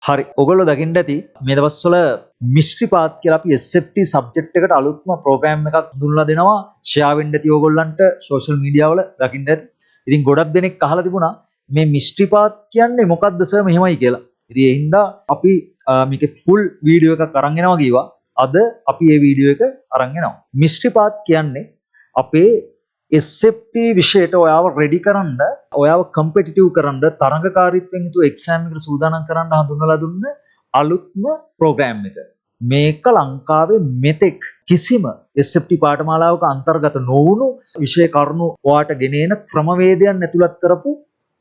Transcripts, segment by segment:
හරි. ඔයගොල්ලෝ දකින්න ඇති මේ දවස්වල මිස්ට්‍රි පාත් කියලා අපි SFT සබ්ජෙක්ට් එකට අලුත්ම ප්‍රෝග්‍රෑම් එකක් හඳුන්වලා දෙනවා. ෂෙයා වෙන්න ඇති ඔයගොල්ලන්ට සෝෂල් මීඩියා වල දකින්න ඇති. ඉතින් ගොඩක් දෙනෙක් අහලා තිබුණා මේ මිස්ට්‍රි පාත් කියන්නේ මොකක්ද සර් මෙහෙමයි කියලා. ඉතින් ඒ හින්දා අපි මේකේ ෆුල් වීඩියෝ එකක් අරන් එනවා කිව්වා. අද අපි මේ වීඩියෝ එක අරන් එනවා. මිස්ට්‍රි පාත් කියන්නේ අපේ SFT විෂයට ඔයාව රෙඩි කරන්න, ඔයාව කම්පිටිටිව් කරන්න, තරඟකාරීත්වයෙන් යුතු එක්සෑම් එකට සූදානම් කරන්න හඳුන්වලා දුන්න අලුත්ම ප්‍රෝග්‍රෑම් එක. මේක ලංකාවේ මෙතෙක් කිසිම SFT පාඨමාලාවක අන්තර්ගත නොවුණු විෂය කරුණු ඔයාට ගෙනෙන ක්‍රමවේදයන් ඇතුළත් කරපු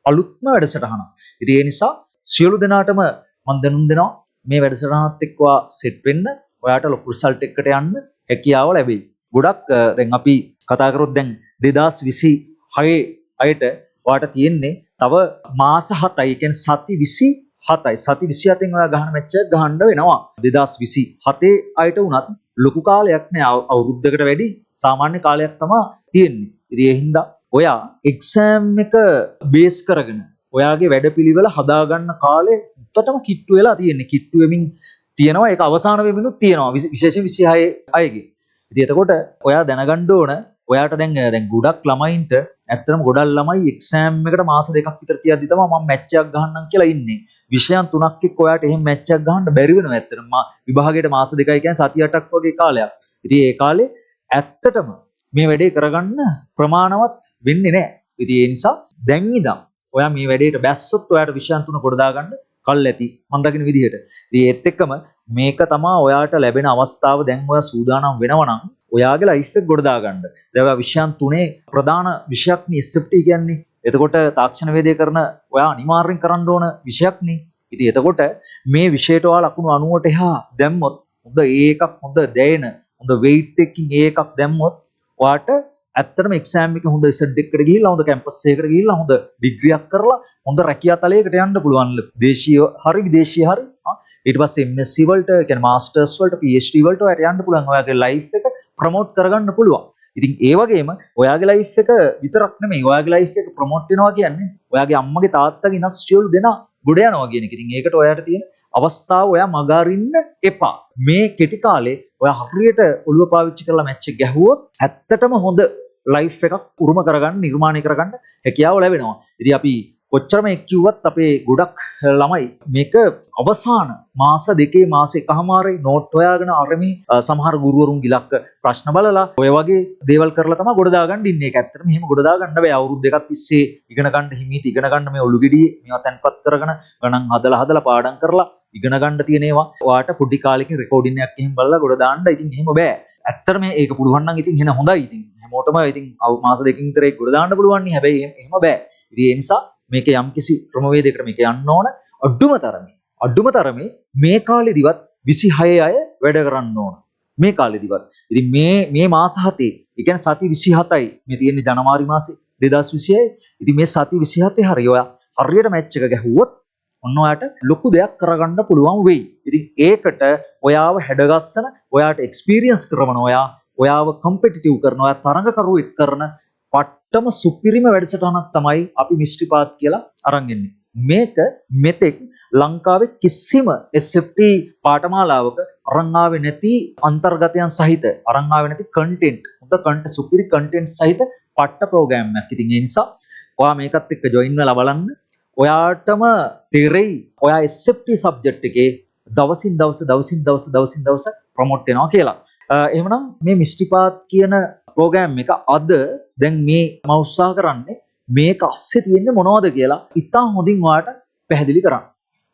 අලුත්ම වැඩසටහනක්. ඉතින් ඒ නිසා සියලු දෙනාටම මම දැනුම් දෙනවා මේ වැඩසටහනත් එක්ක සෙට් වෙන්න, ඔයාට ලොකු රිසල්ට් එකකට යන්න හැකියාව ලැබෙයි. ගොඩක් දැන් අපි කතා කරොත් දැන් 2026 අයට ඔයාට තියෙන්නේ තව මාස 7යි. කියන්නේ සති 27යි. සති 27න් ඔයා ගහන මැච් එකක් ගහන්න වෙනවා. 2027 අයට උනත් ලොකු කාලයක් නෑ. අවුරුද්දකට වැඩි සාමාන්‍ය කාලයක් තමයි තියෙන්නේ. ඉතින් ඒ හින්දා ඔයා එක්සෑම් එක බේස් කරගෙන ඔයාගේ වැඩපිළිවෙල හදාගන්න කාලේ උත්තටම කිට්ටු වෙලා තියෙන්නේ. කිට්ටු වෙමින් තියෙනවා. ඒක අවසාන වෙමිනුත් තියෙනවා. විශේෂයෙන් 26 අයගේ. ඉතින් එතකොට ඔයා දැනගන්න ඕන ඔයාට දැන් ගොඩක් ළමයින්ට ඇත්තටම ගොඩක් ළමයි එක්සෑම් එකට මාස දෙකක් විතර තියද්දි තමයි මම මැච් එකක් ගහන්නම් කියලා ඉන්නේ. විෂයන් 3ක් එක්ක ඔයාට එහෙම මැච් එකක් ගහන්න බැරි වෙනවා ඇත්තටම. විභාගයට මාස දෙකයි කියන්නේ සති 8ක් වගේ කාලයක්. ඉතින් ඒ කාලේ ඇත්තටම මේ වැඩේ කරගන්න ප්‍රමාණවත් වෙන්නේ නැහැ. ඉතින් ඒ නිසා දැන් ඉඳන් ඔයා මේ වැඩේට බැස්සොත් ඔයාට විෂයන් 3 කොට දාගන්න කල් ඇති මම දකින විදිහට. ඉතින් ඒත් එක්කම මේක තමයි ඔයාට ලැබෙන අවස්ථාව. දැන් ඔයා සූදානම් වෙනවා නම් ඔයාගේ ලයිෆ් එක ගොඩ දාගන්න. දැන් ඔයා විෂයන් 3 ප්‍රධාන විෂයක් නේ SFT කියන්නේ. එතකොට තාක්ෂණ වේදේ කරන ඔයා අනිවාර්යෙන් කරන්න ඕන විෂයක් නේ. ඉතින් එතකොට මේ විෂයට ඔයා ලකුණු 90ට එහා දැම්මොත් හොඳ ඒකක් හොඳ දැයෙන හොඳ වෙයිට් එකකින් ඒකක් දැම්මොත් ඔයාට ඇත්තටම එක්සෑම් එක හොඳ රිසල්ට් එකකට ගිහිල්ලා හොඳ කැම්පස් එකකට ගිහිල්ලා හොඳ ඩිග්‍රියක් කරලා හොඳ රැකියා තලයකට යන්න පුළුවන්. දේශීය හරි විදේශීය හරි. ඊට පස්සේ MSc වලට කියන්නේ මාස්ටර්ස් වලට PhD වලට ඔයාලට යන්න පුළුවන්. ඔයාගේ ලයිෆ් එක ප්‍රොමෝට් කරගන්න පුළුවන්. ඉතින් ඒ වගේම ඔයාගේ ලයිෆ් එක විතරක් නෙමෙයි ඔයාගේ ලයිෆ් එක ප්‍රොමෝට් වෙනවා කියන්නේ ඔයාගේ අම්මගේ තාත්තගේ ඉනස් සියලු දෙනා ගොඩ යනවා කියන එක. ඉතින් ඒකට ඔයාට තියෙන අවස්ථාව ඔයා මග අරින්න එපා. මේ කෙටි කාලේ ඔයා හරියට ඔළුව පාවිච්චි කරලා මැච් එක ගැහුවොත් ඇත්තටම හොඳ ලයිෆ් එකක් උරුම කරගන්න නිර්මාණය කරගන්න හැකියාව ලැබෙනවා. ඉතින් අපි කොච්චර මේ කිව්වත් අපේ ගොඩක් ළමයි මේක අවසාන මාස දෙකේ මාස එකමාරේ නෝට් හොයාගෙන අරමේ සමහර ගුරුවරුන්ගේ ඉලක්ක ප්‍රශ්න බලලා ඔය වගේ දේවල් කරලා තමයි ගොඩ දාගන්න ඉන්නේ. ඒක ඇත්තටම මෙහෙම ගොඩ දාගන්න බෑ. අවුරුදු දෙකක් තිස්සේ ඉගෙන ගන්න හිමීට ඉගෙන ගන්න මේ ඔලු ගෙඩියේ මේවා තැන්පත් කරගෙන ගණන් හදලා පාඩම් කරලා ඉගෙන ගන්න තියෙන ඒවා ඔයාට පොඩි කාලෙකින් රෙකෝඩින් එකක් එහෙම බලලා ගොඩ දාන්න. ඉතින් එහෙම බෑ. ඇත්තටම මේක පුළුවන් නම් ඉතින් එන හොඳයි. ඉතින් හැමෝටම ඉතින් මාස දෙකකින් විතර ඒක ගොඩ දාන්න පුළුවන් නේ. හැබැයි එහෙම බෑ. ඉතින් ඒ නිසා මේක යම්කිසි ක්‍රමවේදයකට මේක යන්න ඕන. අඩුම තරමේ මේ කාලෙදිවත් 26 අය වැඩ කරන්න ඕන. මේ කාලෙදිවත්. ඉතින් මේ මාස 7 ඒ කියන්නේ සති 27යි මේ තියෙන්නේ ජනවාරි මාසේ 2026. ඉතින් මේ සති 27 හරිය ඔයා හරියට මැච් එක ගැහුවොත් ඔන්න ඔයාට ලොකු දෙයක් කරගන්න පුළුවන් වෙයි. ඉතින් ඒකට ඔයාව හැඩගස්සන, ඔයාට එක්ස්පීරියන්ස් කරන, ඔයාව කම්පිටිටිව් කරන, ඔයා තරඟකරුවෙක් කරන පට්ටම සුපිරිම වැඩසටහනක් තමයි අපි මිස්ට්‍රි පාත් කියලා අරන් ඉන්නේ. මේක මෙතෙක් ලංකාවේ කිසිම SFT පාඨමාලාවක අරන් ආවේ නැති අන්තර්ගතයන් සහිත අරන් ආවේ නැති කන්ටෙන්ට් හොඳ සුපිරි කන්ටෙන්ට් සහිත පට්ට ප්‍රෝග්‍රෑම් එකක්. ඉතින් ඒ නිසා ඔයා මේකත් එක්ක ජොයින් වෙලා බලන්න. ඔයාටම තේරෙයි ඔයා SFT සබ්ජෙක්ට් එකේ දවසින් දවස ප්‍රොමෝට් වෙනවා කියලා. එහෙමනම් මේ මිස්ට්‍රි පාත් කියන ප්‍රෝග්‍රෑම් එක අද දැන් මේ මම උත්සාහ කරන්නේ මේක අස්සේ තියෙන්නේ මොනවද කියලා ඉතාල හොඳින් ඔයාලට පැහැදිලි කරන්න.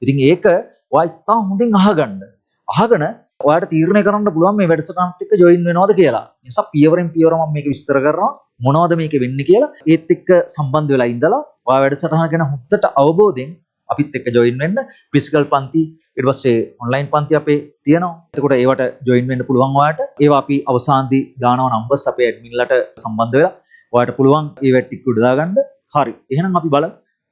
ඉතින් ඒක ඔයා ඉතාල හොඳින් අහගෙන ඔයාලට තීරණය කරන්න පුළුවන් මේ වැඩසටහනත් එක්ක ජොයින් වෙනවද කියලා. ඒ නිසා පියවරෙන් පියවර මම මේක විස්තර කරනවා මොනවද මේක වෙන්නේ කියලා. ඒත් එක්ක සම්බන්ධ වෙලා ඉඳලා ඔයා වැඩසටහන ගැන හොඳට අවබෝධයෙන් අපිත් එක්ක ජොයින් වෙන්න. ෆිසිකල් පන්ති ඊට පස්සේ ඔන්ලයින් පන්ති අපේ තියෙනවා. එතකොට ඒවට ජොයින් වෙන්න පුළුවන් ඔයාලට. ඒවා අපි අවසානදී දානවා නම්බර්ස් අපේ ඇඩ්මින්ලට සම්බන්ධ වෙලා. ඔයාලට පුළුවන් ඒවට ටික උඩ දාගන්න. හරි. එහෙනම් අපි බලමු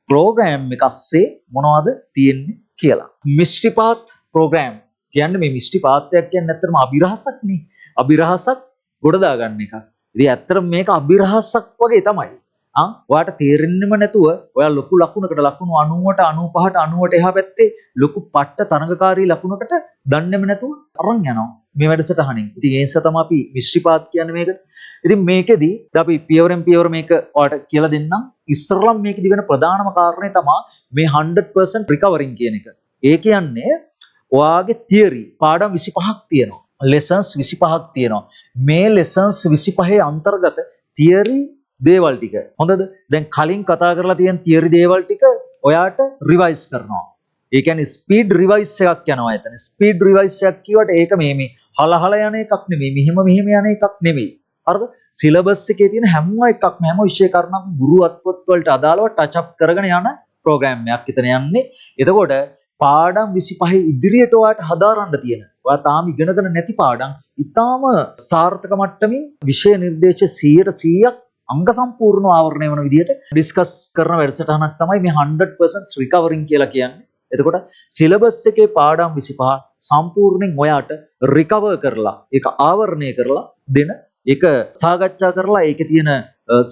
ප්‍රෝග්‍රෑම් එක අස්සේ මොනවද තියෙන්නේ කියලා. මිස්ට්‍රි පාත් ප්‍රෝග්‍රෑම් කියන්නේ මේ මිස්ට්‍රි පාත්යක් කියන්නේ ඇත්තටම අභිරහසක් නේ. අභිරහසක් ගොඩ දාගන්න එක. ඉතින් ඇත්තටම මේක අභිරහසක් වගේ තමයි. ඔයාට තේරෙන්නෙම නැතුව ඔයා ලොකු ලකුණකට ලකුණු 90ට 95ට 90ට එහා පැත්තේ ලොකු පට්ට තරඟකාරී ලකුණකට දන්නේම නැතුව අරන් යනවා මේ වැඩසටහනින්. ඉතින් ඒ නිසා තමයි අපි මිශ්‍රිපාත් කියන්නේ මේකට. ඉතින් මේකෙදි අපි පියවරෙන් පියවර මේක ඔයාලට කියලා දෙන්නම්. ඉස්සරලම් මේකෙදි වෙන ප්‍රධානම කාරණේ තමයි මේ 100% රිකවරින් කියන එක. ඒ කියන්නේ ඔයාගේ තියරි පාඩම් 25ක් තියෙනවා. lessons 25ක් තියෙනවා. මේ lessons 25 අන්තර්ගත තියරි දේවල් ටික. හොඳද? දැන් කලින් කතා කරලා තියෙන තියරි දේවල් ටික ඔයාට රිවයිස් කරනවා. ඒ කියන්නේ ස්පීඩ් රිවයිස් එකක් යනවා එතන. ස්පීඩ් රිවයිස් එකක් කියවට ඒක මේ හලහල යන එකක් නෙමෙයි. මෙහෙම යන එකක් නෙමෙයි. හරිද? සිලබස් එකේ තියෙන හැම එකක්ම හැම විෂය කරුණක්ම ගුරු අත්පොත් වලට අදාළව ටච් අප් කරගෙන යන ප්‍රෝග්‍රෑම් එකක් එතන යන්නේ. එතකොට පාඩම් 25 ඉදිරියට ඔයාට හදාරන්න තියෙන. ඔයා තාම ඉගෙනගෙන නැති පාඩම් ඊටාම සාර්ථක මට්ටමින් විෂය නිර්දේශ 100% අංග සම්පූර්ණ ආවරණය වන විදිහට ඩිස්කස් කරන වැඩසටහනක් තමයි මේ 100% රිකවරින් කියලා කියන්නේ. එතකොට සිලබස් එකේ පාඩම් 25 සම්පූර්ණයෙන් ඔයාට රිකවර් කරලා ඒක ආවරණය කරලා දෙන ඒක සාකච්ඡා කරලා ඒකේ තියෙන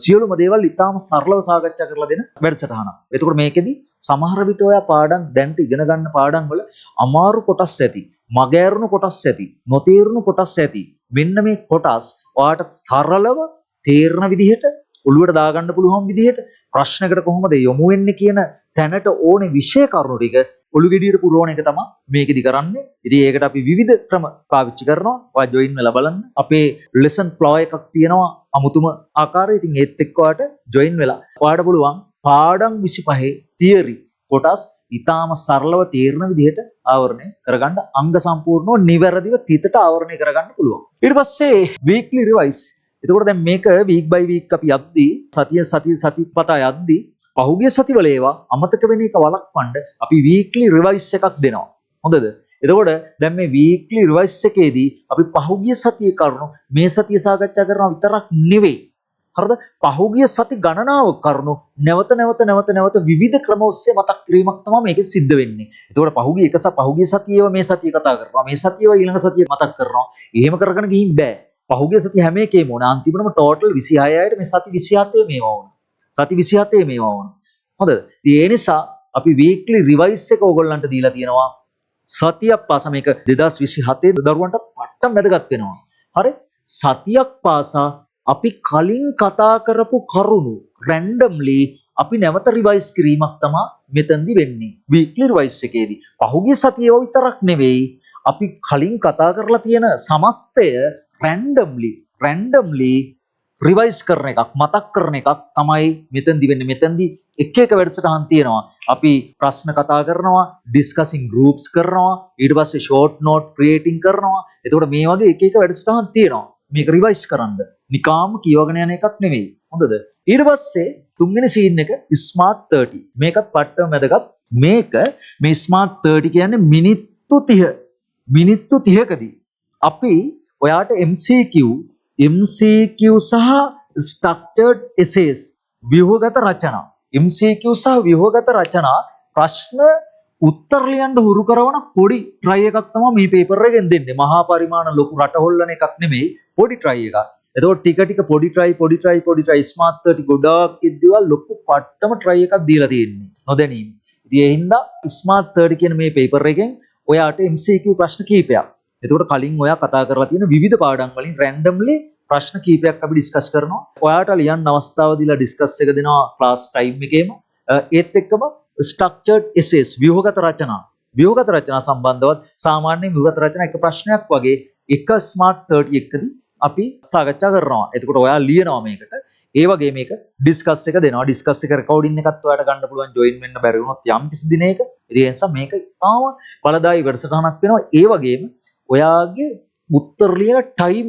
සියලුම දේවල් ඉතාම සරලව සාකච්ඡා කරලා දෙන වැඩසටහනක්. එතකොට මේකෙදි සමහර විට ඔයා පාඩම් දැන්ට ඉගෙන ගන්න පාඩම් වල අමාරු කොටස් ඇති, මගහැරුණු කොටස් ඇති, නොතේරුණු කොටස් ඇති. මෙන්න මේ කොටස් ඔයාට සරලව තේරෙන විදිහට ඔළුවට දාගන්න පුළුවන් විදිහට ප්‍රශ්නකට කොහොමද යොමු වෙන්නේ කියන තැනට ඕනේ විෂය කරුණු ටික ඔළු ගෙඩියට පුරවන එක තමයි මේකෙදි කරන්නේ. ඉතින් ඒකට අපි විවිධ ක්‍රම පාවිච්චි කරනවා. ඔයා ජොයින් වෙලා බලන්න. අපේ lesson flow එකක් තියෙනවා අමුතුම ආකාරය. ඉතින් ඒත් එක්ක ඔයාට ජොයින් වෙලා ඔයාට පුළුවන් පාඩම් 25 තියරි කොටස් ඊටාම සරලව තේරෙන විදිහට ආවරණය කරගන්න අංග සම්පූර්ණව නිවැරදිව තිතට ආවරණය කරගන්න පුළුවන්. ඊට පස්සේ weekly revise. එතකොට දැන් මේක week by week අපි යද්දී සතිපතා යද්දී පහුගිය සතිවල ඒවා අමතක වෙන එක වළක්වන්න අපි weekly revise එකක් දෙනවා. හොඳද? එතකොට දැන් මේ weekly revise එකේදී අපි පහුගිය සතියේ කරුණු මේ සතිය සාකච්ඡා කරනවා විතරක් නෙවෙයි. හරිද? පහුගිය සති ගණනාවක් කරුණු නැවත විවිධ ක්‍රම ඔස්සේ මතක් කිරීමක් තමයි මේකෙන් සිද්ධ වෙන්නේ. එතකොට පහුගිය සතියේව මේ සතිය කතා කරනවා. මේ සතියේව ඊළඟ සතිය මතක් කරනවා. එහෙම කරගෙන ගිහින් බෑ. පහුගිය සතිය හැම එකේම ඕන. අන්තිමටම ටෝටල් 26යිට මේ සති 27 මේවා ඕන. සති 27 මේවා ඕන. හොඳද? ඒ නිසා අපි weekly revise එක ඕගොල්ලන්ට දීලා තියෙනවා. සතියක් පාසා මේක 2027 දරුවන්ට පට්ටම් වැදගත් වෙනවා. හරි? සතියක් පාසා අපි කලින් කතා කරපු කරුණු randomly අපි නැවත රිවයිස් කිරීමක් තමයි මෙතනදි වෙන්නේ. weekly revise එකේදී. පහුගිය සතියේ විතරක් නෙවෙයි අපි කලින් කතා කරලා තියෙන සමස්තය randomly රිවයිස් කරන එකක් මතක් කරන එකක් තමයි මෙතෙන්දි වෙන්නේ. මෙතෙන්දි එක එක වැඩසටහන් තියෙනවා. අපි ප්‍රශ්න කතා කරනවා, ඩිස්කසින් ගෲප්ස් කරනවා, ඊට පස්සේ ෂෝට් නෝට් ක්‍රියේටින් කරනවා. එතකොට මේ වගේ එක එක වැඩසටහන් තියෙනවා. මේක රිවයිස් කරන්න. නිකාම් කියවගෙන යන එකක් නෙවෙයි. හොඳද? ඊට පස්සේ තුන්වෙනි සීන් එක ස්මාර්ට් 30. මේකත් පට්ටම වැදගත්. මේ ස්මාර්ට් 30 කියන්නේ මිනිත්තු 30කදී අපි ඔයාට MCQ සහ structured essays ව්‍යුහගත රචනා MCQ සහ ව්‍යුහගත රචනා ප්‍රශ්න උත්තර ලියන්න හුරු කරන පොඩි try එකක් තමයි මේ පේපර් එකෙන් දෙන්නේ. මහා පරිමාණ ලොකු රට හොල්ලන එකක් නෙමෙයි, පොඩි try එකක්. එතකොට ටික පොඩි try ස්මාර්ට් 30 ගොඩාක් ඉද්දිවල් ලොකු පට්ටම try එකක් දීලා තියෙන්නේ. නොදැනීම. ඉතින් ඒ හින්දා ස්මාර්ට් 30 කියන මේ පේපර් එකෙන් ඔයාට MCQ ප්‍රශ්න කිහිපයක්. එතකොට කලින් ඔයා කතා කරලා තියෙන විවිධ පාඩම් වලින් randomly ප්‍රශ්න කීපයක් අපි ඩිස්කස් කරනවා. ඔයාට ලියන්න අවස්ථාව දීලා ඩිස්කස් එක දෙනවා ක්ලාස් ටයිම් එකේම. ඒත් එක්කම structured essays ව්‍යුහගත රචනා සම්බන්ධවත් සාමාන්‍ය ව්‍යුහගත රචනා එක ප්‍රශ්නයක් වගේ එක ස්මාර්ට් 31 දී අපි සාකච්ඡා කරනවා. එතකොට ඔයා ලියනවා මේකට. ඒ වගේ මේක ඩිස්කස් එක දෙනවා. ඩිස්කස් එක රෙකෝඩින් එකත් ඔයාලට ගන්න පුළුවන් ජොයින් වෙන්න බැරි වුණොත් යම් කිසි දිනයක. ඒ නිසා මේක තාම බලදායි වැඩසටහනක් වෙනවා. ඒ වගේම ඔයාගේ උත්තර ලියන ටයිම්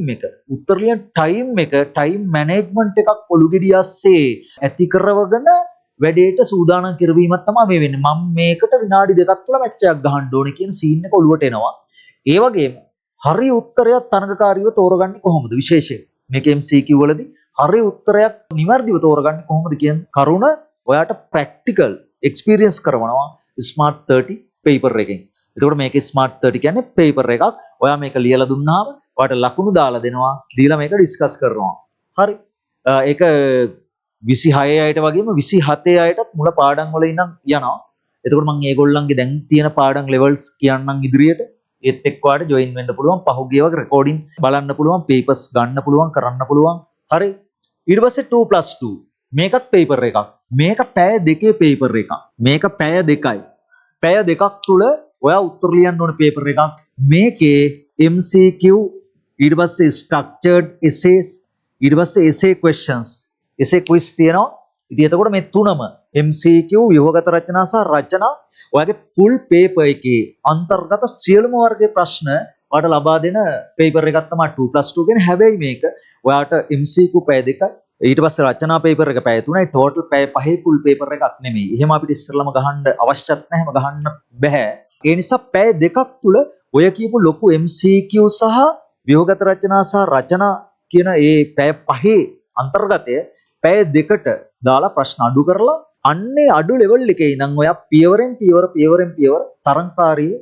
ටයිම් මැනේජ්මන්ට් එකක් පොළු ගෙඩිය ASCII ඇති කරවගෙන වැඩේට සූදානම් කරවීමක් තමයි මේ වෙන්නේ. මම මේකට විනාඩි දෙකක් තුළ මැච් එකක් ගහන්න ඕනේ කියන සීන් එක ඔළුවට එනවා. ඒ වගේම හරි උත්තරයක් තරඟකාරීව තෝරගන්නේ කොහොමද? විශේෂයෙන් මේක MCQ වලදී හරි උත්තරයක් නිවැරදිව තෝරගන්නේ කොහොමද කියන කරුණ ඔයාට ප්‍රැක්ටිකල් එක්ස්පීරියන්ස් කරවනවා ස්මාර්ට් 30 පේපර් එකෙන්. එතකොට මේක ස්මාර්ට් 30 කියන්නේ පේපර් එකක්. ඔයා මේක ලියලා දුන්නාම ඔයාට ලකුණු දාලා දෙනවා. දීලා මේක ඩිස්කස් කරනවා. හරි. ඒක 26 අයට වගේම 27 අයටත් මුල පාඩම් වල ඉඳන් යනවා. එතකොට මම මේගොල්ලන්ගේ දැන් තියෙන පාඩම් ලෙවල්ස් කියන්නම් ඉදිරියට. ඒත් එක්ක ඔයාලට ජොයින් වෙන්න පුළුවන්. පහුගිය වගේ රෙකෝඩින් බලන්න පුළුවන්, papers ගන්න පුළුවන්, කරන්න පුළුවන්. හරි. ඊට පස්සේ 2+2. මේකත් paper එකක්. මේක පැය දෙකේ paper එකක්. මේක පැය දෙකයි. පැය දෙකක් තුල ඔයා උත්තර ලියන්න ඕන paper එකක්. මේකේ MCQ ඊට පස්සේ structured essays ඊට පස්සේ essay questions essay quiz තියෙනවා. ඉතින් එතකොට මේ තුනම MCQ ව්‍යුහගත රචනා සහ රචනා ඔයාගේ full paper එකේ අන්තර්ගත සියලුම වර්ගයේ ප්‍රශ්න ඔයාලට ලබා දෙන paper එකක් තමයි 2+2 කියන්නේ. හැබැයි මේක ඔයාලට MCQ පැය දෙකයි ඊට පස්සේ රචනා paper එක පැය 3යි total පැය 5 full paper එකක් නෙමෙයි. එහෙම අපිට ඉස්සරලම ගහන්න අවශ්‍යත් නැහැ. එහෙම ගහන්න බෑ. ඒ නිසා පැය දෙකක් තුල ඔය කියපු ලොකු MCQ සහ ව්‍යුහගත රචනා සහ රචනා කියන ඒ පැය 5 අන්තර්ගතය පැය දෙකට දාලා ප්‍රශ්න අඩු කරලා අන්නේ අඩු ලෙවල් එකේ ඉඳන් ඔයා පියවරෙන් පියවර තරංකාරී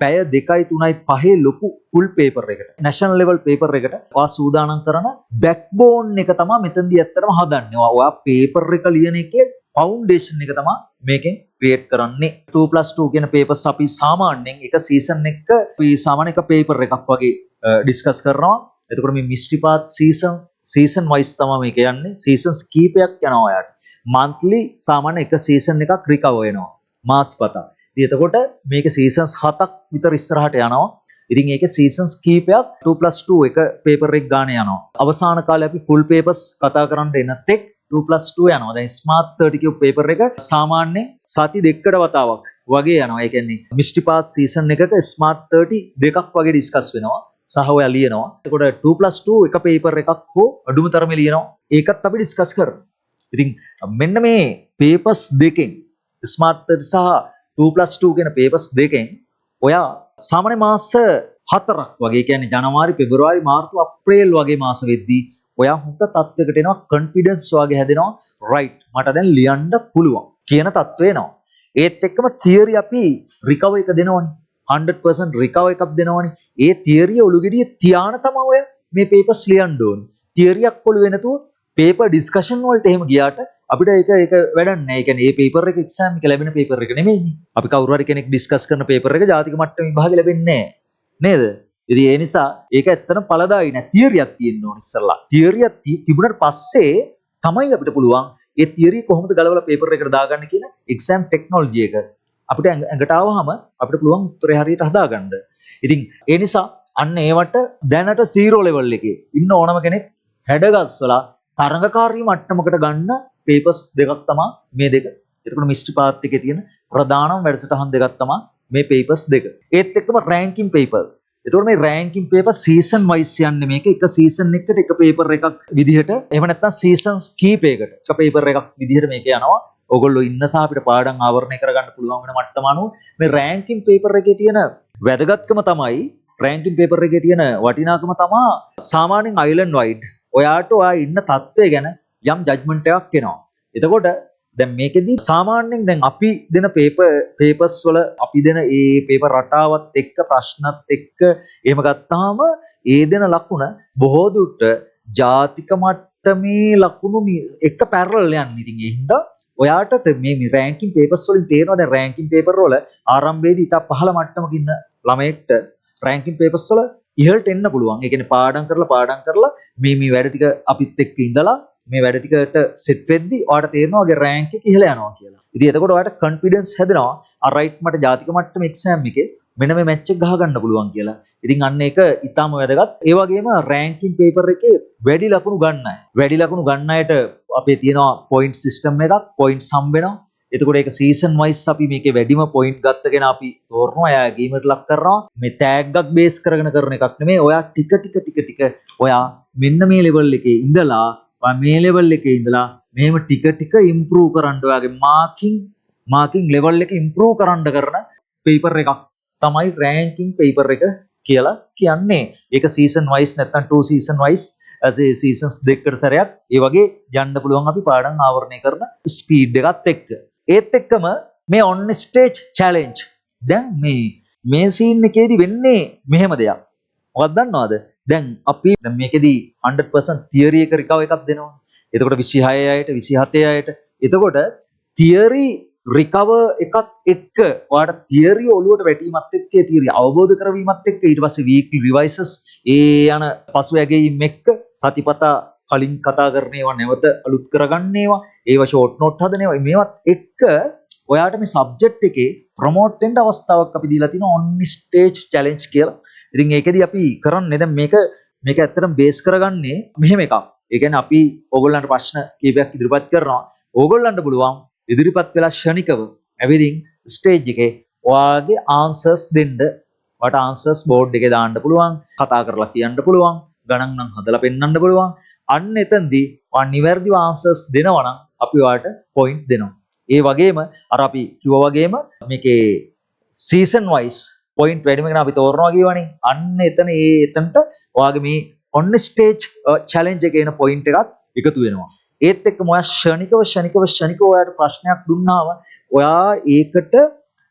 පැය 2යි 3යි 5 ලොකු ෆුල් පේපර් එකට නැෂනල් ලෙවල් පේපර් එකට ඔයා සූදානම් කරන බෑක්බෝන් එක තමයි මෙතනදී ඇත්තටම හදන්නේ. ඔයා පේපර් එක ලියන එකේ ෆවුන්ඩේෂන් එක තමයි මේකෙන් ක්‍රියේට් කරන්නේ. 2+2 කියන පේපර්ස් අපි සාමාන්‍යයෙන් එක සීසන් එක අපි සාමාන්‍ය එක පේපර් එකක් වගේ ඩිස්කස් කරනවා. එතකොට මේ මිස්ට්‍රි පාත් සීසන් වයිස් තමයි මේක යන්නේ. සීසන්ස් කීපයක් යනවා ඔයාලට. මන්ත්ලි සාමාන්‍ය එක සීසන් එකක් රිකවර් වෙනවා මාස්පතා. ඉතින් එතකොට මේක සීසන්ස් 7ක් විතර ඉස්සරහට යනවා. ඉතින් ඒකේ සීසන්ස් කීපයක් 2+2 එක පේපර් එක ගන්න යනවා. අවසාන කාලේ අපි ෆුල් පේපර්ස් කතා කරන්න එන තෙක් 2+2 යනවා. දැන් ස්මාර්ට් 30 කියපු පේපර් එක සාමාන්‍ය සති දෙකකට වතාවක් වගේ යනවා. ඒ කියන්නේ මිස්ට්‍රි පාත් සීසන් එකක ස්මාර්ට් 30 දෙකක් වගේ ඩිස්කස් වෙනවා. සහ ඔයා ලියනවා. එතකොට 2+2 එක පේපර් එකක් හෝ අඩුම තරමේ ලියනවා. ඒකත් අපි ඩිස්කස් කරමු. ඉතින් මෙන්න මේ පේපර්ස් දෙකෙන් ස්මාර්ට් 30 සහ 2+2 කියන පේපර්ස් දෙකෙන් ඔයා සාමාන්‍ය මාස 4ක් වගේ කියන්නේ ජනවාරි, පෙබරවාරි, මාර්තු, අප්‍රේල් වගේ මාස වෙද්දී ඔයා හොඳ තත්වයකට එනවා. කොන්ෆිඩන්ස් වගේ හැදෙනවා. රයිට් මට දැන් ලියන්න පුළුවන් කියන තත්ත්වේ එනවා. ඒත් එක්කම තියරි අපි රිකවර් එක දෙනවනේ. 100% රිකවර් එකක් දෙනවනේ. ඒ තියරිය ඔලුගෙඩිය තියාන තමයි ඔය මේ පේපර්ස් ලියන්න ඕනේ. තියරියක් ඔලුවේ නැතුව පේපර් ඩිස්කෂන් වලට එහෙම ගියාට අපිට ඒක වැඩක් නැහැ. ඒ කියන්නේ මේ පේපර් එක එක්සෑම් එක ලැබෙන පේපර් එක නෙමෙයිනේ. අපි කවුරු හරි කෙනෙක් ඩිස්කස් කරන පේපර් එක ජාතික මට්ටමේ විභාගෙ ලැබෙන්නේ නැහැ. නේද? ඉතින් ඒ නිසා ඒක ඇත්තටම පළදායි නෑ. තියරියක් තියෙන්න ඕනේ ඉස්සල්ලා. තියරියක් තිබුණාට පස්සේ තමයි අපිට පුළුවන් ඒ තියරිය කොහොමද ගලවලා පේපර් එකට දාගන්න කියන එක්සෑම් ටෙක්නොලොජි එක අපිට ඇඟට ආවහම අපිට පුළුවන් උත්තරේ හරියට හදාගන්න. ඉතින් ඒ නිසා අන්න ඒවට දැනට 0 ලෙවල් එකේ ඉන්න ඕනම කෙනෙක් හැඩගස්වලා තරඟකාරී මට්ටමකට ගන්න පේපර්ස් දෙකක් තමයි මේ දෙක. එතකොට මිස්ට්‍රි පාත් එකේ තියෙන ප්‍රධානම වැඩසටහන් දෙකක් තමයි මේ පේපර්ස් දෙක. ඒත් එක්කම රෑන්කින් පේපර්. එතකොට මේ රෑන්කින් පේපර් සීසන් වයිස් යන්නේ මේක. එක සීසන් එකකට එක පේපර් එකක් විදිහට. එහෙම නැත්නම් සීසන්ස් කීපයකට එක පේපර් එකක් විදිහට මේක යනවා. ඔයගොල්ලෝ ඉන්න සහ අපිට පාඩම් ආවරණය කරගන්න පුළුවන් වෙන මට්ටම අනුව මේ රෑන්කින් පේපර් එකේ තියෙන වැදගත්කම තමයි රෑන්කින් පේපර් එකේ තියෙන වටිනාකම තමයි සාමාන්‍යයෙන් අයිලන්ඩ් වයිඩ් ඔයාට ඔයා ඉන්න තත්ත්වය ගැන යම් ජජ්මන්ට් එකක් එනවා. එතකොට දැන් මේකෙදි සාමාන්‍යයෙන් දැන් අපි දෙන පේපර්ස් වල අපි දෙන ඒ පේපර් රටාවත් එක්ක ප්‍රශ්නත් එක්ක එහෙම ගත්තාම ඒ දෙන ලකුණ බොහෝ දුරට ජාතික මට්ටමේ ලකුණු එක පැරලල් යන්නේ. ඉතින් ඒ හින්දා ඔයාට මේ රෑන්කින් පේපර්ස් වලින් තේරෙනවා දැන් රෑන්කින් පේපර් වල ආරම්භයේදී ඉතා පහළ මට්ටමක ඉන්න ළමයෙක්ට රෑන්කින් පේපර්ස් වල ඉහළට එන්න පුළුවන්. ඒ කියන්නේ පාඩම් කරලා මේ වැඩ ටික අපිත් එක්ක ඉඳලා මේ වැඩ ටිකට සෙට් වෙද්දී ඔයාට තේරෙනවා ඔයගේ රෑන්ක් එක ඉහළ යනවා කියලා. ඉතින් එතකොට ඔයාට කොන්ෆිඩන්ස් හැදෙනවා. රයිට් මට ජාතික මට්ටම එක්සෑම් එකේ මෙන්න මේ මැච් එක ගහ ගන්න පුළුවන් කියලා. ඉතින් අන්න ඒක ඊටාම වැදගත්. ඒ වගේම රෑන්කින් පේපර් එකේ වැඩි ලකුණු ගන්න අය. වැඩි ලකුණු ගන්න අයට අපේ තියෙනවා පොයින්ට් සිස්ටම් එකක්. පොයින්ට්ස් හම්බ වෙනවා. එතකොට ඒක සීසන් වයිස් අපි මේකේ වැඩිම පොයින්ට් ගත්තගෙන අපි තෝරනවා. එයා ගේමට ලක් කරනවා. මේ ටැග් එකක් බේස් කරගෙන කරන එකක් නෙමෙයි. ඔයා ටික ඔයා මෙන්න මේ ලෙවල් එකේ ඉඳලා මේ ලෙවල් එකේ ඉඳලා මෙහෙම ටික ඉම්ප්‍රූව් කරන්න ඔයාගේ මාකින් ලෙවල් එක ඉම්ප්‍රූව් කරන්න කරන පේපර් එකක් තමයි රෑන්කින් පේපර් එක කියලා කියන්නේ. ඒක සීසන් වයිස් නැත්නම් 2 සීසන් වයිස් සීසන්ස් දෙකකට සැරයක් ඒ වගේ යන්න පුළුවන් අපි පාඩම් ආවරණය කරන ස්පීඩ් එකත් එක්ක. ඒත් එක්කම මේ ඔන් ස්ටේජ් චැලෙන්ජ් දැන් මේ සීන් එකේදී වෙන්නේ මෙහෙම දෙයක්. මොකක්ද දන්නවද? දැන් අපි මේකෙදී 100% තියරි එක රිකවර් එකක් දෙනවා. එතකොට 26 අයට 27 අයට එතකොට තියරි රිකවර් එකත් එක්ක ඔයාලට තියරි ඔළුවට වැටීමත් එක්ක ඒ තියරි අවබෝධ කරවීමත් එක්ක ඊට පස්සේ වීක්ලි රිවයිසස් ඒ යන පසු ඇගීම් එක්ක සතිපතා කලින් කතා කරන ඒවා නැවත අලුත් කරගන්න ඒවා ඒවා ෂෝට් නෝට් හදන ඒවා මේවත් එක්ක ඔයාලට මේ සබ්ජෙක්ට් එකේ ප්‍රොමෝට් වෙන්න අවස්ථාවක් අපි දීලා තිනවා ඔන් ස්ටේජ් චැලෙන්ජ් කියලා. ඉතින් ඒකෙදි අපි කරන්නේ දැන් මේක ඇත්තටම බේස් කරගන්නේ මෙහෙම එකක්. ඒ කියන්නේ අපි ඕගොල්ලන්ට ප්‍රශ්න කීපයක් ඉදිරිපත් කරනවා. ඕගොල්ලන්ට පුළුවන් ඉදිරිපත් වෙලා ෂණිකව ඇවිදින් ස්ටේජ් එකේ ඔයාගේ ආන්සර්ස් දෙන්න. ඔයාට ආන්සර්ස් බෝඩ් එකේ දාන්න පුළුවන්, කතා කරලා කියන්න පුළුවන්, ගණන් නම් හදලා පෙන්වන්න පුළුවන්. අන්න එතෙන්දී ඔයා නිවැරදිව ආන්සර්ස් දෙනවා නම් අපි ඔයාට පොයින්ට් දෙනවා. ඒ වගේම අර අපි කිව්වා වගේම මේකේ සීසන් වයිස් පොයින්ට් වැඩිම කෙනා අපි තෝරනවා කියවනේ. අන්න එතනට ඔයාගේ මේ ඔන් ස්ටේජ් චැලෙන්ජ් එකේ එන පොයින්ට් එකත් එකතු වෙනවා. ඒත් එක්කම ඔයා ෂණිකව ඔයාට ප්‍රශ්නයක් දුන්නාම ඔයා ඒකට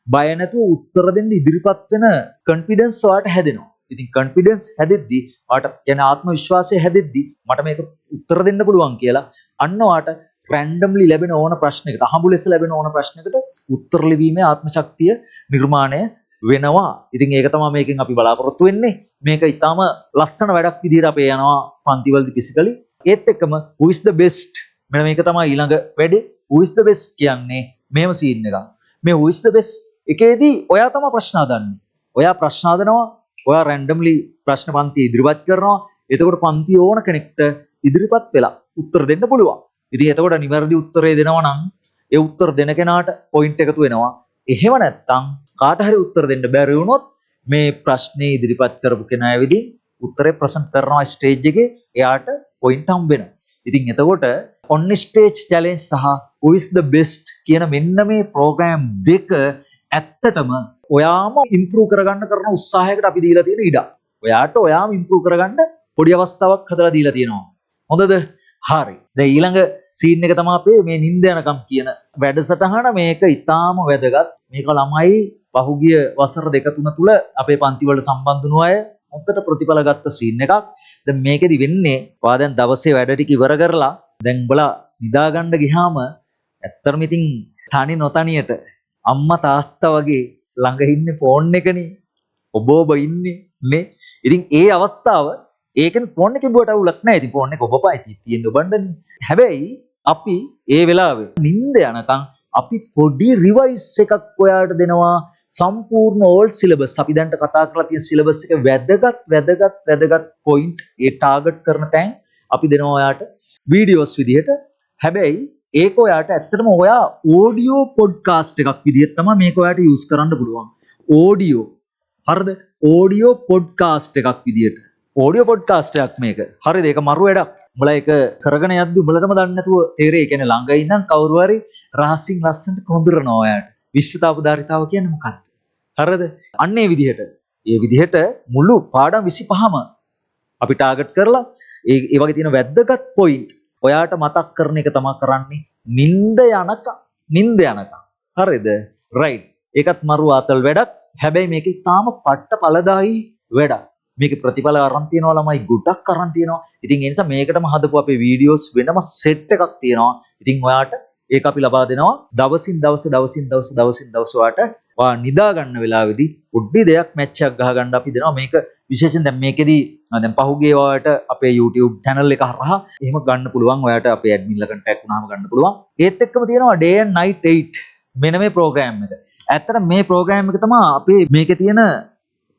බය නැතුව උත්තර දෙන්න ඉදිරිපත් වෙන කොන්ෆිඩන්ස් ඔයාට හැදෙනවා. ඉතින් කොන්ෆිඩන්ස් හැදෙද්දි ඔයාට යන ආත්ම විශ්වාසය හැදෙද්දි මට මේක උත්තර දෙන්න පුළුවන් කියලා අන්න ඔයාට රැන්ඩම්ලි ලැබෙන ඕන ප්‍රශ්නයකට අහඹු ලෙස ලැබෙන ඕන ප්‍රශ්නයකට උත්තර ලිවීමේ ආත්ම ශක්තිය නිර්මාණය වෙනවා. ඉතින් ඒක තමයි මේකෙන් අපි බලාපොරොත්තු වෙන්නේ. මේක ඊටාම ලස්සන වැඩක් විදිහට අපේ යනවා පන්තිවලදී ෆිසිකලි. ඒත් එක්කම who is the best මෙන්න මේක තමයි ඊළඟ වැඩේ. who is the best කියන්නේ මේව සීන් එකක්. මේ who is the best එකේදී ඔයා තමයි ප්‍රශ්න හදන්නේ. ඔයා ප්‍රශ්න හදනවා. ඔයා රැන්ඩම්ලි ප්‍රශ්න පන්ති ඉදිරිපත් කරනවා. එතකොට පන්ති ඕන කෙනෙක්ට ඉදිරිපත් වෙලා උත්තර දෙන්න පුළුවන්. ඉතින් එතකොට නිවැරදි උත්තරය දෙනවා නම් ඒ උත්තර දෙන කෙනාට පොයින්ට් එකතු වෙනවා. එහෙම නැත්නම් කාට හරි උත්තර දෙන්න බැරි වුණොත් මේ ප්‍රශ්නේ ඉදිරිපත් කරපු කෙනා ඇවිදින් උත්තරේ ප්‍රසන්ට් කරනවා ස්ටේජ් එකේ එයාට පොයින්ට් හම්බ වෙනවා. ඉතින් එතකොට on stage challenge සහ who is the best කියන මෙන්න මේ ප්‍රෝග්‍රෑම් දෙක ඇත්තටම ඔයාම ඉම්ප්‍රූව් කරගන්න කරන උත්සාහයකට අපි දීලා තියෙන ඉඩ. ඔයාට ඔයාම ඉම්ප්‍රූව් කරගන්න පොඩි අවස්ථාවක් හදලා දීලා තියෙනවා. හොඳද? හරි. දැන් ඊළඟ සීන් එක තමයි අපේ මේ නිින්ද යනකම් කියන වැඩසටහන. මේක ඊටාම වැදගත්. මේක ළමයි පහුගිය වසර දෙක තුන තුල අපේ පන්ති වලට සම්බන්ධ වුණු අය හොඳට ප්‍රතිඵල ගත්ත සීන් එකක්. දැන් මේකෙදි වෙන්නේ ඔයා දැන් දවසේ වැඩ ටික ඉවර කරලා දැන් උඹලා නිදා ගන්න ගියාම ඇත්තටම ඉතින් තනි නොතනියට අම්මා තාත්තා වගේ ළඟ ඉන්නේ ෆෝන් එකනේ. ඔබ ඉන්නේ නේ. ඉතින් ඒ අවස්ථාව ඒකෙන් ෆෝන් එකේ බුවට අවුලක් නැහැ. ඉතින් ෆෝන් එක ඔබපයි තියෙන්නේ ඔබණ්ඩනේ. හැබැයි අපි ඒ වෙලාවේ නිින්ද යනකම් අපි පොඩි රිවයිස් එකක් ඔයාලට දෙනවා. සම්පූර්ණ ඕල් සිලබස් අපි දැන්ට කතා කරලා තියෙන සිලබස් එක වැදගත් පොයින්ට් ඒ ටාගට් කරන තැන් අපි දෙනවා ඔයාට වීඩියෝස් විදිහට. හැබැයි ඒක ඔයාට ඇත්තටම ඔයා ඕඩියෝ පොඩ්කාස්ට් එකක් විදිහට තමයි මේක ඔයාට යූස් කරන්න පුළුවන්. ඕඩියෝ හරිද? ඕඩියෝ පොඩ්කාස්ට් එකක් විදිහට. ඕඩියෝ පොඩ්කාස්ට් එකක් මේක. හරිද? ඒක මරු වැඩක්. උඹලා ඒක කරගෙන යද්දි උඹලටම දන්නේ නැතුව තේරෙයි. ඒ කියන්නේ ළඟ ඉඳන් කවුරු හරි රහසින් ලස්සනට කොඳුරනවා ඔයාට. විශ්වතාවදාරිතාව කියන්නේ මොකක්ද? හරිද? අන්න ඒ විදිහට මුළු පාඩම් 25ම අපි ටාගට් කරලා ඒ වගේ තියෙන වැදගත් පොයින්ට් ඔයාට මතක් කරන එක තමයි කරන්නේ නිින්ද යනකම්. හරිද? රයිට්. ඒකත් මරු ආතල් වැඩක්. හැබැයි මේක තාම පට්ට ඵලදායි වැඩක්. මේකේ ප්‍රතිඵල අරන් තියනවා ළමයි ගොඩක් අරන් තියනවා. ඉතින් ඒ නිසා මේකටම හදපු අපේ වීඩියෝස් වෙනම සෙට් එකක් තියෙනවා. ඉතින් ඔයාට ඒක අපි ලබා දෙනවා දවසින් දවස ඔයාට නිදා ගන්න වෙලාවේදී පොඩි දෙයක් මැච් එකක් ගහ ගන්න අපි දෙනවා. මේක විශේෂයෙන් දැන් මේකෙදී දැන් පහුගිය ඔයාට අපේ YouTube channel එක හරහා එහෙම ගන්න පුළුවන්. ඔයාට අපේ admin ලා contact වුණාම ගන්න පුළුවන්. ඒත් එක්කම තියෙනවා day and night 8 මෙන්න මේ program එක. ඇත්තට මේ program එක තමයි අපේ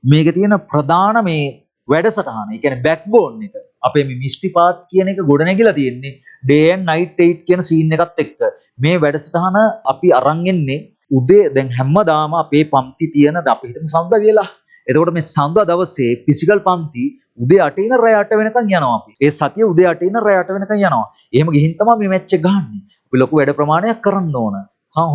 මේකේ තියෙන ප්‍රධාන මේ වැඩසටහන. ඒ කියන්නේ backbone එක. අපේ මේ mystery path කියන එක ගොඩනැගිලා තියෙන්නේ day and night 8 කියන scene එකත් එක්ක. මේ වැඩසටහන අපි අරන් එන්නේ උදේ දැන් හැමදාම අපේ පන්ති තියෙන අපි හිතමු සඳුදා කියලා. එතකොට මේ සඳුදා දවසේ ෆිසිකල් පන්ති උදේ 8 ඉඳන් රෑ 8 වෙනකන් යනවා අපි. ඒ සතිය උදේ 8 ඉඳන් රෑ 8 වෙනකන් යනවා. එහෙම ගිහින් තමයි මේ මැච් එක ගහන්නේ. අපි ලොකු වැඩ ප්‍රමාණයක් කරන්න ඕන.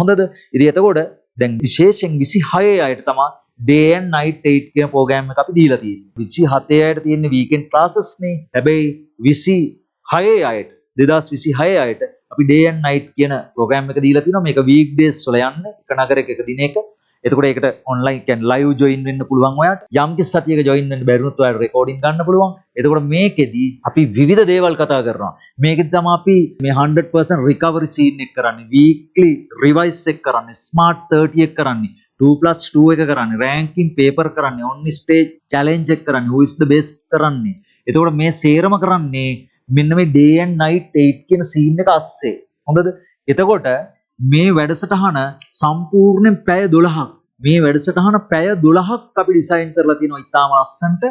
හොඳද? ඉතින් එතකොට දැන් විශේෂයෙන් 26 අයට තමයි day and night 8 කියන ප්‍රෝග්‍රෑම් එක අපි දීලා තියෙන්නේ. 27 අයට තියෙන්නේ weekend classes නේ. හැබැයි 26 අයට 2026 අයට අපි day and night කියන ප්‍රෝග්‍රෑම් එක දීලා තිනවා. මේක weekdays වල යන්නේ එක නගරයක එක දිනයක. එතකොට ඒකට ඔන්ලයින් කියන්නේ ලයිව් ජොයින් වෙන්න පුළුවන් ඔයාට. යම් කිසි සතියක ජොයින් වෙන්න බැරිුණොත් ඔයාලට රෙකෝඩින් ගන්න පුළුවන්. එතකොට මේකෙදි අපි විවිධ දේවල් කතා කරනවා. මේකෙදි තමයි අපි මේ 100% recovery scene එක කරන්නේ. weekly revise එක කරන්නේ. smart 30 එක කරන්නේ. 2+2 එක කරන්නේ. ranking paper කරන්නේ. on stage challenge එක කරන්නේ. who is the best කරන්නේ. එතකොට මේ සේරම කරන්නේ මෙන්න මේ day and night 8 කියන scene එක අස්සේ. හොඳද? එතකොට මේ වැඩසටහන සම්පූර්ණයෙන් පැය 12ක්. මේ වැඩසටහන පැය 12ක් අපි ඩිසයින් කරලා තියෙනවා ඉතාම ලස්සනට.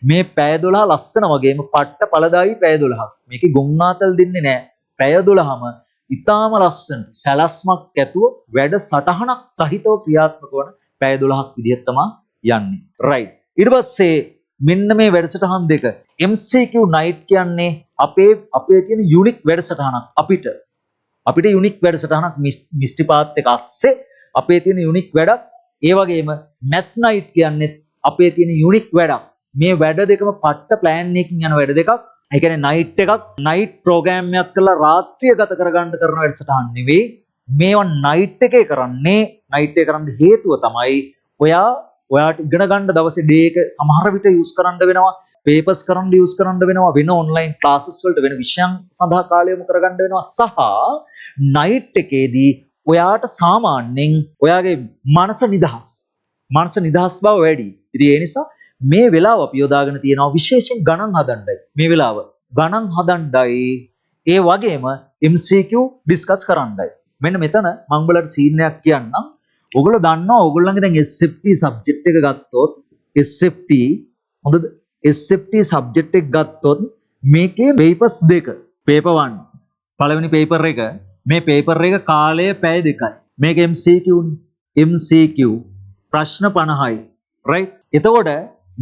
මේ පැය 12 ලස්සන වගේම පට්ට පළදායි පැය 12ක්. මේකේ ගොංආතල් දෙන්නේ නැහැ. පැය 12ම ඉතාම ලස්සන සැලැස්මක් ඇතුව වැඩසටහනක් සහිතව ක්‍රියාත්මක වන පැය 12ක් විදිහට තමයි යන්නේ. right. ඊට පස්සේ මෙන්න මේ වැඩසටහන් දෙක MCQ night කියන්නේ අපේ තියෙන යුනික් වැඩසටහනක් අපිට යුනික් වැඩසටහනක් මිස්ටි පාත් එක අස්සේ අපේ තියෙන යුනික් වැඩක්. ඒ වගේම මැත්ස් නයිට් කියන්නේ අපේ තියෙන යුනික් වැඩක්. මේ වැඩ දෙකම පට්ට ප්ලෑන් එකකින් යන වැඩ දෙකක්. ඒ කියන්නේ නයිට් එකක් නයිට් ප්‍රෝග්‍රෑම් එකක් කරලා රාත්‍රිය ගත කරගන්න කරන වැඩසටහන් නෙවෙයි. මේවා නයිට් එකේ කරන්නේ. නයිට් එක කරන්න හේතුව තමයි ඔයාට ඉගෙන ගන්න දවසේ ඩේ එක සමහර විට යූස් කරන්න වෙනවා. පේපර්ස් කරන්න යූස් කරන්න වෙනවා. වෙන ඔන්ලයින් ක්ලාසස් වලට වෙන විෂයන් සඳහා කාලය යොමු කරගන්න වෙනවා. සහ නයිට් එකේදී ඔයාට සාමාන්‍යයෙන් ඔයාගේ මනස නිදහස් බව වැඩි. ඉතින් ඒ නිසා මේ වෙලාව අපි යොදාගෙන තියෙනවා විශේෂයෙන් ගණන් හදන්නයි. මේ වෙලාව ගණන් හදන්නයි ඒ වගේම MCQ ඩිස්කස් කරන්නයි. මෙන්න මෙතන මම ඔයාලට සීන් එකක් කියන්නම්. ඔයගොල්ලෝ දන්නවා ඔයගොල්ලන්ගේ දැන් SFT සබ්ජෙක්ට් එක ගත්තොත් SFT හොඳද? SFT සබ්ජෙක්ට් එක ගත්තොත් මේකේ papers දෙක. paper 1 පළවෙනි paper එක මේ paper එක කාලය පැය 2යි. මේක MCQ නේ. MCQ ප්‍රශ්න 50යි. right? එතකොට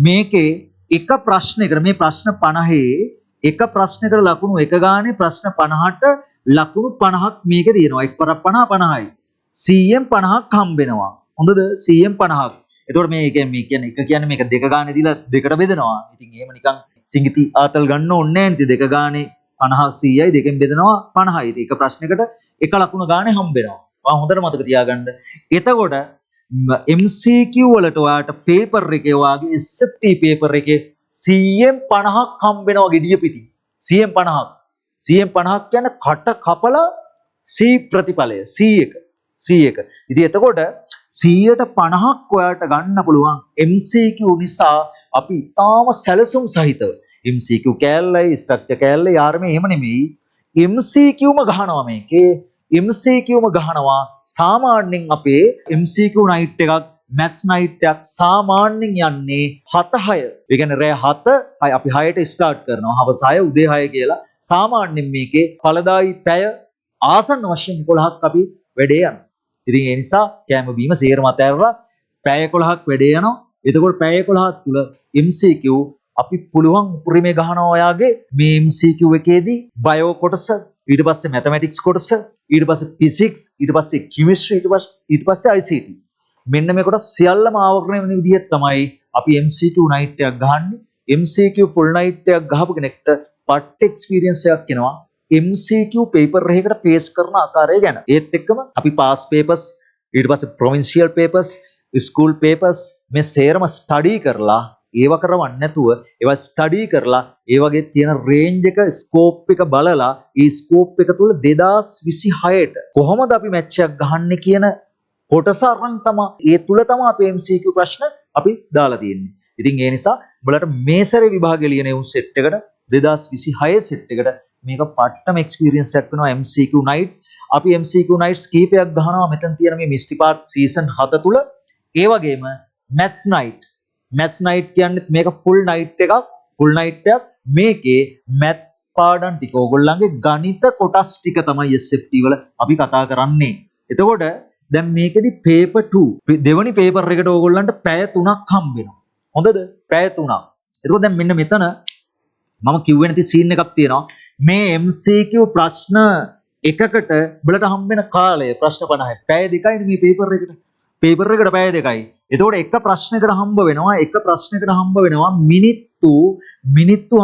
මේකේ එක ප්‍රශ්නයකට මේ ප්‍රශ්න 50 එක ප්‍රශ්නයකට ලකුණු එක ගානේ ප්‍රශ්න 50ට ලකුණු 50ක් මේකේ තියෙනවා. එක්වර 50 50යි. 100න් 50ක් හම්බ වෙනවා. හොඳද? 100න් 50ක්. එතකොට මේ කියන්නේ එක කියන්නේ මේක දෙක ගානේ දීලා දෙකට බෙදනවා. ඉතින් එහෙම නිකන් සිංගිති ආතල් ගන්න ඕනේ නැහැ. දෙක ගානේ 50 100යි දෙකෙන් බෙදනවා 50යි. ඒක ප්‍රශ්නයකට එක ලකුණ ගානේ හම්බ වෙනවා. ඔයා හොඳට මතක තියාගන්න. එතකොට MCQ වලට ඔයාට පේපර් එකේ වාගේ SFT පේපර් එකේ 100න් 50ක් හම්බ වෙනවා gediya piti. 100න් 50ක්. 100න් 50ක් කියන්නේ කට කපලා C ප්‍රතිඵලය C1. ඉතින් එතකොට 100ට 50ක් ඔයාට ගන්න පුළුවන් MCQ නිසා අපි ඊටාම සැලසුම් සහිතව MCQ කෑල්ලයි ස්ට්‍රක්චර් කෑල්ලයි යාරමේ එහෙම නෙමෙයි MCQම ගහනවා මේකේ MCQම ගහනවා සාමාන්‍යයෙන් අපේ MCQ නයිට් එකක් මැත්ස් නයිට් එකක් සාමාන්‍යයෙන් යන්නේ 7-6 ඒ කියන්නේ රෑ 7 අපි 6ට ස්ටාර්ට් කරනවා හවස 6 උදේ 6 කියලා සාමාන්‍යයෙන් මේකේ ඵලදායි පැය ආසන්න වශයෙන් 11ක් අපි වැඩේ යනවා. ඉතින් ඒ නිසා කැම බීම සේරම අතහැරලා පැය 11ක් වැඩේ යනවා. එතකොට පැය 11ක් තුල MCQ අපි පුළුවන් උපරිමේ ගහනවා ඔයාගේ මේ MCQ එකේදී බයෝ කොටස ඊට පස්සේ මැතමැටික්ස් කොටස ඊට පස්සේ ෆිසික්ස් ඊට පස්සේ කෙමිස්ට්‍රි ඊට පස්සේ ICT මෙන්න මේ කොටස් සියල්ලම ආවරණය වෙන විදිහට තමයි අපි MCQ නයිට් එකක් ගහන්නේ. MCQ ෆුල් නයිට් එකක් ගහපු කෙනෙක්ට පට් එක්ස්පීරියන්ස් එකක් එනවා MCQ පේපර් එකකට පේස් කරන ආකාරය ගැන. ඒත් එක්කම අපි පාස් පේපර්ස් ඊට පස්සේ ප්‍රොවින්ෂියල් පේපර්ස් ස්කූල් පේපර්ස් මේ සේරම ස්ටඩි කරලා ඒවා කරවන්න නැතුව ඒවා ස්ටඩි කරලා ඒ වගේ තියෙන රේන්ජ් එක ස්කෝප් එක බලලා ඒ ස්කෝප් එක තුල 2026ට කොහොමද අපි මැච් එකක් ගහන්නේ කියන කොටස අරන් තමයි ඒ තුල තමයි අපේ MCQ ප්‍රශ්න අපි දාලා තියෙන්නේ. ඉතින් ඒ නිසා ඔයාලට මේ සැරේ විභාගය ලියන උන් සෙට් එකට 2026 සෙට් එකට මේක පට්ටම එක්ස්පීරියන්ස් එකක් වෙනවා MCQ night. අපි MCQ nights කීපයක් ගහනවා මෙතන තියෙන මේ මිස්ටි පාර්ට් සීසන් 7 තුල. ඒ වගේම maths night කියන්නේ මේක full night එකක්. මේකේ math පාඩම් ටික ඕගොල්ලන්ගේ ගණිත කොටස් ටික තමයි SFT වල අපි කතා කරන්නේ. එතකොට දැන් මේකෙදි paper 2 දෙවනි paper එකට ඕගොල්ලන්ට පැය 3ක් හම්බ වෙනවා. හොඳද? පැය 3ක්. එතකොට දැන් මෙන්න මෙතන මම කිව්වේ නැති සීන් එකක් තියෙනවා. මේ MCQ ප්‍රශ්න එකකට බලට හම්බ වෙන කාලය ප්‍රශ්න 50යි. පැය 2යි මේ paper එකට. paper එකට පැය 2යි. එතකොට එක ප්‍රශ්නයකට හම්බ වෙනවා මිනිත්තු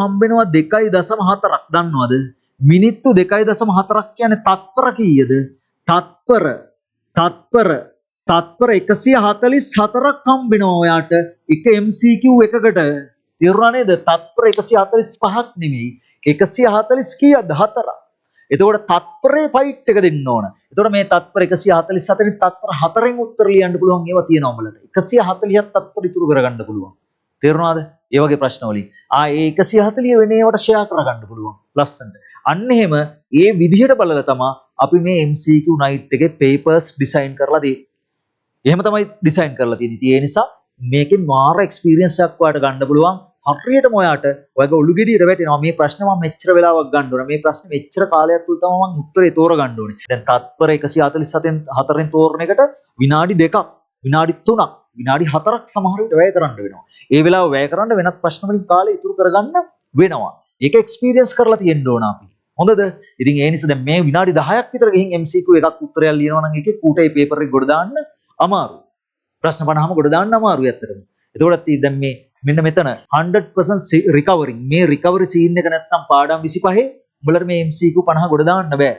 හම්බ වෙනවා 2.4ක්. දන්නවද? මිනිත්තු 2.4ක් කියන්නේ තත්පර කීයද? තත්පර තත්පර 144ක් හම්බෙනවා ඔයාට එක MCQ එකකට. තේරුණා නේද? තත්පර 145ක් නෙමෙයි 140 කීයද? 4ක්. එතකොට තත්පරේ ෆයිට් එක දෙන්න ඕන. එතකොට මේ තත්පර 147 තත්පර 4න් උත්තර ලියන්න පුළුවන් ඒවා තියෙනවා උඹලට. 140ක් තත්පර ඉතුරු කරගන්න පුළුවන්. තේරුණාද? ඒ වගේ ප්‍රශ්න වලින්. ඒ 140 වෙන ඒවාට ෂෙයා කරගන්න පුළුවන්. ලස්සනට. අන්න එහෙම ඒ විදිහට බලලා තමයි අපි මේ MCQ night එකේ papers design කරලා දෙන්නේ. එහෙම තමයි ඩිසයින් කරලා තියෙන්නේ. ඒ නිසා මේකෙන් මාර එක්ස්පීරියන්ස් එකක් ඔයාලට ගන්න පුළුවන්. හරියටම ඔයාට ඔයගේ ඔලු ගෙඩියට වැටෙනවා. මේ ප්‍රශ්න මම මෙච්චර වෙලාවක් ගන්න ඕනේ. මේ ප්‍රශ්නේ මෙච්චර කාලයක් තුල තමයි මම උත්තරේ තෝරගන්න ඕනේ. දැන් තත්පර 147න් 4න් තෝරන එකට විනාඩි 2ක්, විනාඩි 3ක්, විනාඩි 4ක් සමහර විට වැය කරන්න වෙනවා. ඒ වෙලාව වැය කරන්න වෙනත් ප්‍රශ්න වලින් කාලය ඉතුරු කරගන්න වෙනවා. ඒක එක්ස්පීරියන්ස් කරලා තියෙන්න ඕන අපි. හොඳද? ඉතින් ඒ නිසා දැන් මේ විනාඩි 10ක් විතර ගිහින් MCQ එකක් උත්තරයක් ලියනවා නම් ඒකේ කූටේ පේපර් එක ගොඩ දාන්න අමාරු. ප්‍රශ්න 50ම ගොඩ දාන්න අමාරුයි ඇත්තටම. එතකොට දැන් මේ මෙන්න මෙතන 100% රිකවරින් මේ රිකවරි සීන් එක නැත්නම් පාඩම් 25 උඹලට මේ MCQ 50 ගොඩ දාන්න බෑ.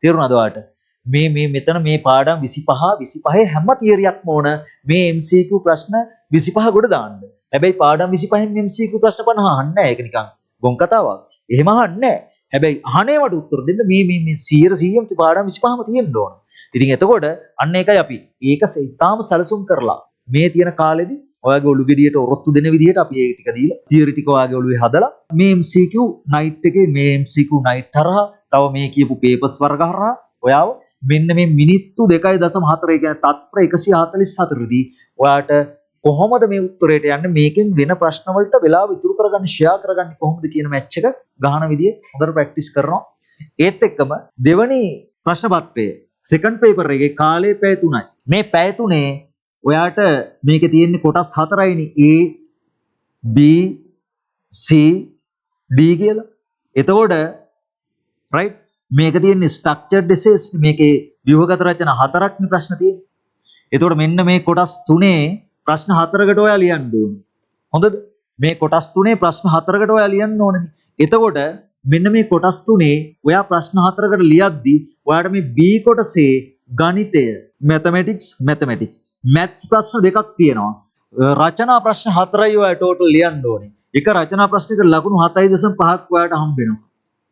තේරුණාද ඔයාලට? මේ මෙතන මේ පාඩම් 25 හැම තියරියක්ම ඕන මේ MCQ ප්‍රශ්න 25 ගොඩ දාන්න. හැබැයි පාඩම් 25න් MCQ ප්‍රශ්න 50 අහන්නේ නැහැ. ඒක නිකන් ගොන් කතාවක්. එහෙම අහන්නේ නැහැ. හැබැයි අහනේවට උත්තර දෙන්න මේ 100%ම පාඩම් 25ම තියෙන්න ඕන. ඉතින් එතකොට අන්න ඒකයි අපි ඒක ඉතාම සැලසුම් කරලා මේ තියෙන කාලෙදි ඔයාගේ ඔලු ගෙඩියට ඔරොත්තු දෙන විදිහට අපි ඒක ටික දීලා තියරි ටික ඔයාගේ ඔලුවේ හදලා මේ MCQ night එකේ මේ MCQ night හරහා තව මේ කියපු papers වර්ග හරහා ඔයාව මෙන්න මේ මිනිත්තු 2.4 කියන්නේ තත්පර 144 දී ඔයාට කොහොමද මේ උත්තරයට යන්නේ මේකෙන් වෙන ප්‍රශ්න වලට වෙලාව ඉතුරු කරගන්න ෂෙයා කරගන්නේ කොහොමද කියන මැච් එක ගහන විදිය හොඳට ප්‍රැක්ටිස් කරනවා. ඒත් එක්කම දෙවනි ප්‍රශ්න පත්‍රය සෙකන්ඩ් පේපර් එකේ කාලය පැය 3යි. මේ පැය 3 ඔයාට මේකේ තියෙන්නේ කොටස් 4යිනේ A B C D කියලා. එතකොට right මේක තියෙන්නේ ස්ට්‍රක්චර්ඩ් එසේස් මේකේ ව්‍යුහගත රචන 4ක්නේ ප්‍රශ්න තියෙන්නේ. එතකොට මෙන්න මේ කොටස් 3 ප්‍රශ්න 4කට ඔයා ලියන්න ඕනේ. හොඳද? මේ කොටස් 3 ප්‍රශ්න 4කට ඔයා ලියන්න ඕනේ. එතකොට මෙන්න මේ කොටස් 3 ඔයා ප්‍රශ්න 4කට ලියද්දි ඔයාට මේ B කොටසේ ගණිතය maths maths ප්‍රශ්න දෙකක් තියෙනවා. රචනා ප්‍රශ්න 4යි ඔයා ටෝටල් ලියන්න ඕනේ. එක රචනා ප්‍රශ්නයකට ලකුණු 7.5ක් ඔයාට හම්බ වෙනවා.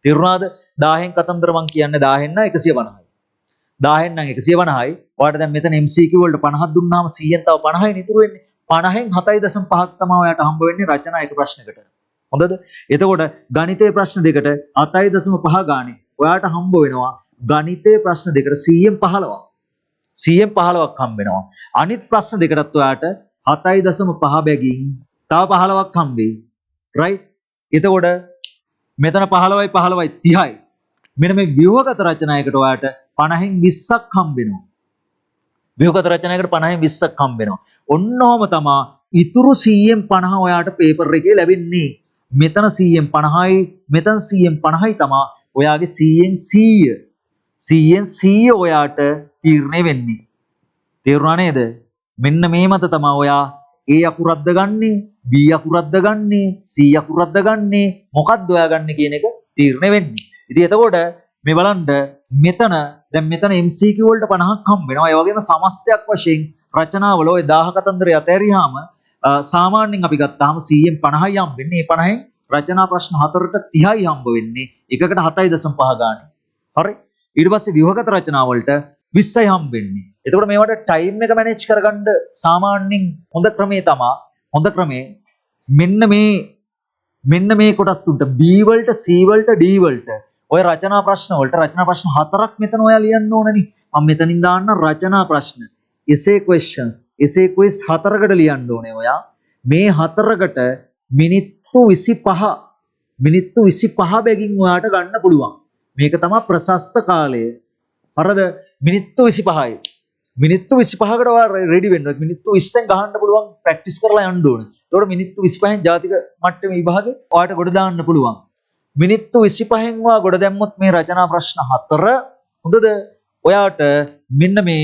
තේරුණාද? 10න් කතන්දර මං කියන්නේ 10න් නම් 150යි. 10න් නම් 150යි. ඔයාට දැන් මෙතන MCQ වලට 50ක් දුන්නාම 100න් තව 50යි ඉතුරු වෙන්නේ. 50න් 7.5ක් තමයි ඔයාට හම්බ වෙන්නේ රචනා එක ප්‍රශ්නයකට. හොඳද? එතකොට ගණිතයේ ප්‍රශ්න දෙකට 7.5 ගානේ ඔයාට හම්බ වෙනවා ගණිතයේ ප්‍රශ්න දෙකට 100න් 15ක්. 100න් 15ක් හම්බ වෙනවා. අනිත් ප්‍රශ්න දෙකටත් ඔයාට 7.5 බැගින් තව 15ක් හම්බෙයි. right? එතකොට මෙතන 15යි 30යි. මෙන්න මේ ව්‍යුහගත රචනයකට ඔයාට 50න් 20ක් හම්බ වෙනවා. ව්‍යුහගත රචනයකට 50න් 20ක් හම්බ වෙනවා. ඔන්නෝම තමයි ඉතුරු 100න් 50 ඔයාට පේපර් එකේ ලැබෙන්නේ. මෙතන 100න් 50යි මෙතන 100න් 50යි තමයි ඔයාගේ 100න් 100 100න් 100 ඔයාට තීරණය වෙන්නේ. තේරුණා නේද? මෙන්න මේ මත තමයි ඔයා A අකුරක්ද ගන්නෙ B අකුරක්ද ගන්නෙ C අකුරක්ද ගන්නෙ මොකක්ද ඔයා ගන්නෙ කියන එක තීරණය වෙන්නේ. ඉතින් එතකොට මේ බලන්න මෙතන දැන් මෙතන MCQ වලට 50ක් හම්බ වෙනවා. ඒ වගේම සමස්තයක් වශයෙන් රචනාවල ඔය 1000 කතන්දරය අතහැරියාම සාමාන්‍යයෙන් අපි ගත්තාම 100න් 50යි හම්බ වෙන්නේ. මේ 50න් රචනා ප්‍රශ්න 4ට 30යි හම්බ වෙන්නේ. එකකට 7.5 ගානේ. හරි. ඊට පස්සේ ව්‍යුහගත රචනා වලට 20යි හම්බ වෙන්නේ. එතකොට මේවට ටයිම් එක මැනේජ් කරගන්න සාමාන්‍යයෙන් හොඳ ක්‍රමේ මෙන්න මේ කොටස් තුනට B වලට C වලට D වලට ඔය රචනා ප්‍රශ්න 4ක් මෙතන ඔයා ලියන්න ඕනනේ. මම මෙතනින් දාන්න රචනා ප්‍රශ්න. essay questions. essay quiz 4කට ලියන්න ඕනේ ඔයා. මේ 4කට මිනිත්තු 25 බැගින් ඔයාට ගන්න පුළුවන්. මේක තමයි ප්‍රශස්ත කාලය. හරිද? මිනිත්තු 25යි. මිනිත්තු 25කට ඔයා රෙඩි වෙන්න. මිනිත්තු 20ෙන් ගහන්න පුළුවන් ප්‍රැක්ටිස් කරලා යන්න ඕනේ. එතකොට මිනිත්තු 25න් ජාතික මට්ටමේ විභාගේ ඔයාට ගොඩ දාන්න පුළුවන්. මිනිත්තු 25න් ඔයා ගොඩ දැම්මොත් මේ රචනා ප්‍රශ්න 4 හොඳද? ඔයාට මෙන්න මේ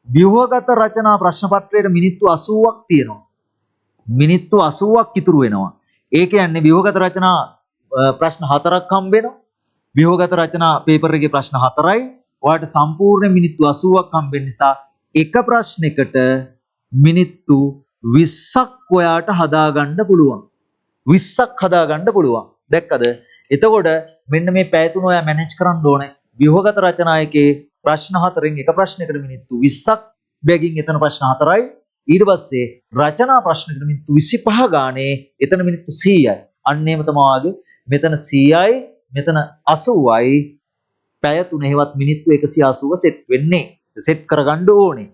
ව්‍යුහගත රචනා ප්‍රශ්න පත්‍රයේ මිනිත්තු 80ක් තියෙනවා. මිනිත්තු 80ක් ඉතුරු වෙනවා. ඒ කියන්නේ ව්‍යුහගත රචනා ප්‍රශ්න 4ක් හම්බ වෙනවා. ව්‍යුහගත රචනා පේපර් එකේ ප්‍රශ්න 4යි. ඔයාට සම්පූර්ණ මිනිත්තු 80ක් හම්බ වෙන නිසා එක ප්‍රශ්නයකට මිනිත්තු 20ක් ඔයාට හදාගන්න පුළුවන්. 20ක් හදාගන්න පුළුවන්. දැක්කද? එතකොට මෙන්න මේ පැය තුන ඔයා මැනේජ් කරන්න ඕනේ. ව්‍යුහගත රචනායකේ ප්‍රශ්න හතරෙන් එක ප්‍රශ්නයකට මිනිත්තු 20ක් බැගින් එතන ප්‍රශ්න හතරයි. ඊට පස්සේ රචනා ප්‍රශ්නකට මිනිත්තු 25 ගානේ එතන මිනිත්තු 100යි. අන්නේම තමයි මෙතන 100යි මෙතන 80යි. පැය තුනේවත් මිනිත්තු 180 සෙට් වෙන්නේ. සෙට් කරගන්න ඕනේ.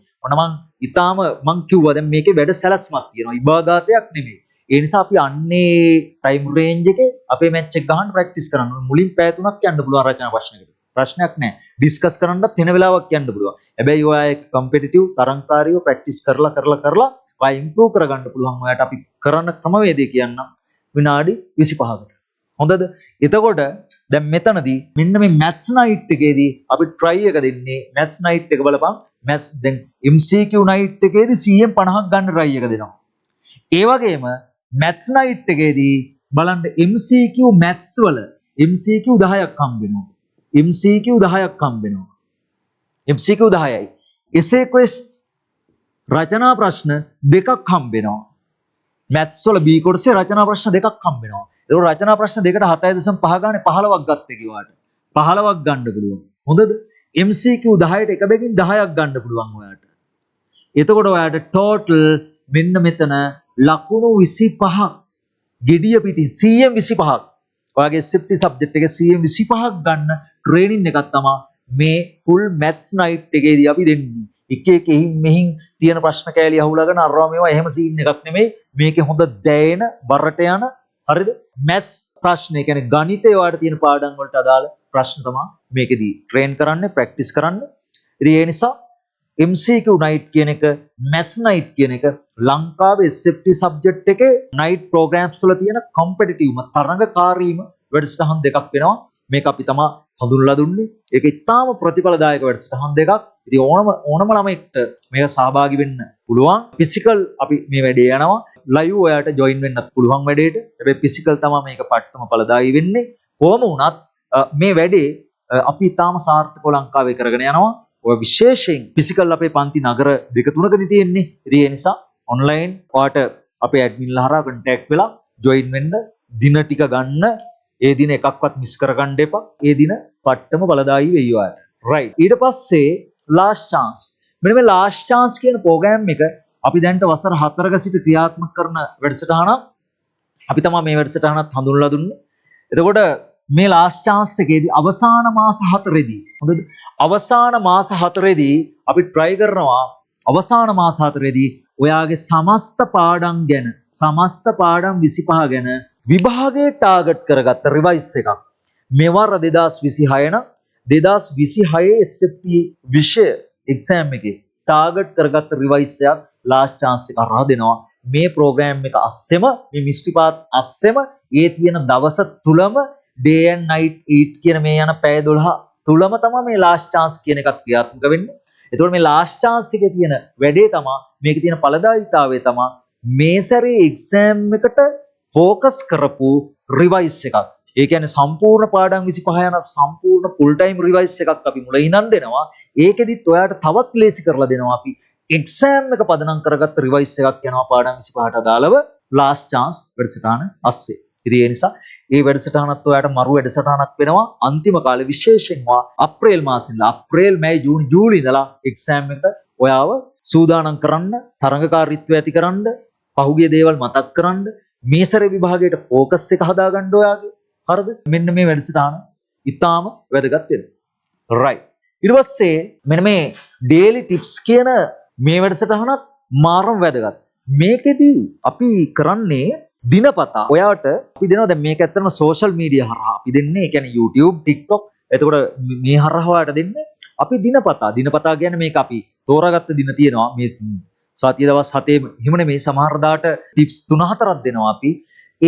මං කිව්වා දැන් මේකේ වැඩ සැලැස්මක් තියෙනවා. ඉබාගාතයක් නෙමෙයි. ඒ නිසා අපි අන්නේ ටයිම් රේන්ජ් එකේ අපේ මැච් එක ගහන්න ප්‍රැක්ටිස් කරන්න ඕනේ. මුලින් පැය 3ක් යන්න පුළුවන් රචනා ප්‍රශ්නයකට. ප්‍රශ්නයක් නැහැ. ඩිස්කස් කරන්නත් වෙන වෙලාවක් යන්න පුළුවන්. හැබැයි ඔයා ඒක කම්පිටිටිව් තරංකාරීව ප්‍රැක්ටිස් කරලා ඔයා ඉම්ප්‍රූව් කරගන්න පුළුවන්. ඔයාට අපි කරන ක්‍රමවේදය කියන්නම් විනාඩි 25කට. හොඳද? එතකොට දැන් මෙතනදී මෙන්න මේ මැත්ස් නයිට් එකේදී අපි try එක දෙන්නේ මැත්ස් නයිට් එක බලපන්. මැත්ස් දැන් MCQ නයිට් එකේදී 150ක් ගන්න try එක දෙනවා. ඒ වගේම මැත්ස් නයිට් එකේදී බලන්න MCQ මැත්ස් වල MCQ 10ක් හම්බ වෙනවා. MCQ 10ක් හම්බ වෙනවා. MCQ 10යි. essay quest රචනා ප්‍රශ්න දෙකක් හම්බ වෙනවා. මැත්ස් වල B කොටසේ රචනා ප්‍රශ්න දෙකක් හම්බ වෙනවා. ඒක රචනා ප්‍රශ්න දෙකට 7.5 ගානේ 15ක් ගත්තේ කිව්වාට 15ක් ගන්න පුළුවන්. හොඳද? MCQ 10ට එක බැගින් 10ක් ගන්න පුළුවන් ඔයාට. එතකොට ඔයාට total මෙන්න මෙතන ලකුණු 25ක් gediya පිටින් CM 25ක් ඔයාගේ SFT subject එකේ CM 25ක් ගන්න training එකක් තමයි මේ full maths night එකේදී අපි දෙන්නේ. එක එක එහින් මෙහින් තියෙන ප්‍රශ්න කෑලි අහුලාගෙන අරවා මේවා එහෙම සීන් එකක් නෙමෙයි. මේකේ හොඳ දැයෙන බරට යන හරිද? maths ප්‍රශ්න ඒ කියන්නේ ගණිතය ඔයාලට තියෙන පාඩම් වලට අදාළ ප්‍රශ්න තමයි මේකෙදී train කරන්නේ, practice කරන්නේ. ඉතින් ඒ නිසා MCQ night කියන එක maths night කියන එක ලංකාවේ SFT subject එකේ night programs වල තියෙන competitive තරඟකාරීම වැඩසටහන් දෙකක් වෙනවා. මේක අපි තමයි හඳුන්වලා දුන්නේ. ඒක ඉතාම ප්‍රතිඵලදායක වැඩසටහන් දෙකක්. ඉතින් ඕනම ළමයෙක්ට මේක සහභාගී වෙන්න පුළුවන්. ෆිසිකල් අපි මේ වැඩේ යනවා. ලයිව් ඔයාට ජොයින් වෙන්නත් පුළුවන් වැඩේට. හැබැයි ෆිසිකල් තමයි මේක පට්ටම ඵලදායී වෙන්නේ. කොහොම වුණත් මේ වැඩේ අපි ඉතාම සාර්ථකව ලංකාවේ කරගෙන යනවා. ඔය විශේෂයෙන් ෆිසිකල් අපේ පන්ති නගර දෙක තුනකනේ තියෙන්නේ. ඉතින් ඒ නිසා ඔන්ලයින් ඔයාට අපේ ඇඩ්මින්ලා හරහා කන්ටැක්ට් වෙලා ජොයින් වෙන්න දින ටික ගන්න. ඒ දින එකක්වත් මිස් කරගන්න එපා. ඒ දින පට්ටම බලදායි වෙයි ඔයාලට. right. ඊට පස්සේ last chance. මෙන්න මේ last chance කියන ප්‍රෝග්‍රෑම් එක අපි දැන්ට වසර 4ක සිට ක්‍රියාත්මක කරන වැඩසටහනක්. අපි තමයි මේ වැඩසටහනත් හඳුන්වලා දුන්නේ. එතකොට මේ last chance එකේදී අවසාන මාස 4ේදී හොඳද? අවසාන මාස 4ේදී අපි try කරනවා අවසාන මාස 4ේදී ඔයාගේ සමස්ත පාඩම් ගැන සමස්ත පාඩම් 25 ගැන විභාගයේ ටාගට් කරගත්ත රිවයිස් එකක්. මෙවර 2026 න 2026 SFT විෂය එක්සෑම් එකේ ටාගට් කරගත්ත රිවයිස් එකක් ලාස්ට් chance එක හරහා දෙනවා. මේ ප්‍රෝග්‍රෑම් එක අස්සෙම මේ මිස්ටි පාත් අස්සෙම ඒ තියෙන දවස තුලම day and night 8 කියන මේ යන පැය 12 තුලම තමයි මේ ලාස්ට් chance කියන එකත් ක්‍රියාත්මක වෙන්නේ. ඒතකොට මේ ලාස්ට් chance එකේ තියෙන වැඩේ තමයි මේකේ තියෙන ඵලදායීතාවය තමයි මේ සැරේ එක්සෑම් එකට ફોකස් කරපු රිවයිස් එකක්. ඒ කියන්නේ සම්පූර්ණ පාඩම් 25 යන සම්පූර්ණ ෆුල් ටයිම් රිවයිස් එකක් අපි මුලින්ම දෙනවා. ඒකෙදිත් ඔයාලට තවත් ලේසි කරලා දෙනවා අපි එක්සෑම් එක පදනම් කරගත්ත රිවයිස් එකක් යනවා පාඩම් 25ට අදාළව ලාස්ට් chance වැඩසටහන ASCII. ඉතින් ඒ නිසා මේ වැඩසටහනත් ඔයාලට මරු වැඩසටහනක් වෙනවා. අන්තිම කාලේ විශේෂයෙන්ම අප්‍රේල් මාසෙ ඉඳලා අප්‍රේල් මැයි ජූනි ජූලි ඉඳලා එක්සෑම් එකට ඔයාව සූදානම් කරන්න, තරඟකාරීත්වය ඇති කරන්න, පහුගිය දේවල් මතක් කරන්න, මේ සැරේ විභාගයට ફોකස් එක හදාගන්න ඔයාගේ. හරිද? මෙන්න මේ වැඩසටහන ඉතාම වැදගත් වෙනවා. right. ඊට පස්සේ මෙන්න මේ daily tips කියන මේ වැඩසටහනත් මාරම වැදගත්. මේකෙදී අපි කරන්නේ දිනපතා ඔයාට අපි දෙනවා. දැන් මේක ඇත්තටම social media හරහා අපි දෙන්නේ. ඒ කියන්නේ YouTube, TikTok. එතකොට මේ හරහා ඔයාට දෙන්නේ අපි දිනපතා කියන්නේ මේක අපි තෝරාගත්ත දින තියෙනවා. මේ සතිය දවස් 7 හිම නෙමෙයි සමහර දාට ටිප්ස් 3-4ක් දෙනවා අපි.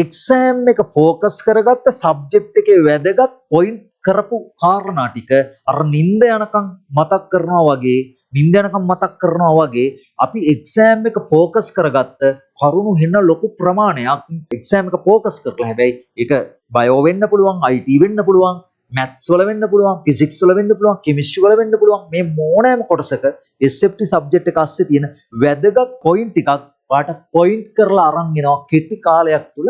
එක්සෑම් එක ફોකස් කරගත්ත සබ්ජෙක්ට් එකේ වැදගත් පොයින්ට් කරපු කාරණා ටික අර නිින්ද යනකම් මතක් කරනවා වගේ අපි එක්සෑම් එක ફોකස් කරගත්ත කරුණු වෙන ලොකු ප්‍රමාණයක් එක්සෑම් එක ફોකස් කරලා. හැබැයි ඒක බයෝ වෙන්න පුළුවන්, IT වෙන්න පුළුවන්, maths වල වෙන්න පුළුවන්, physics වල වෙන්න පුළුවන්, chemistry වල වෙන්න පුළුවන්. මේ ඕනෑම කොටසක SFT subject එක ASCII තියෙන වැදගත් point ටිකක් ඔයාට point කරලා අරන් එනවා කෙටි කාලයක් තුල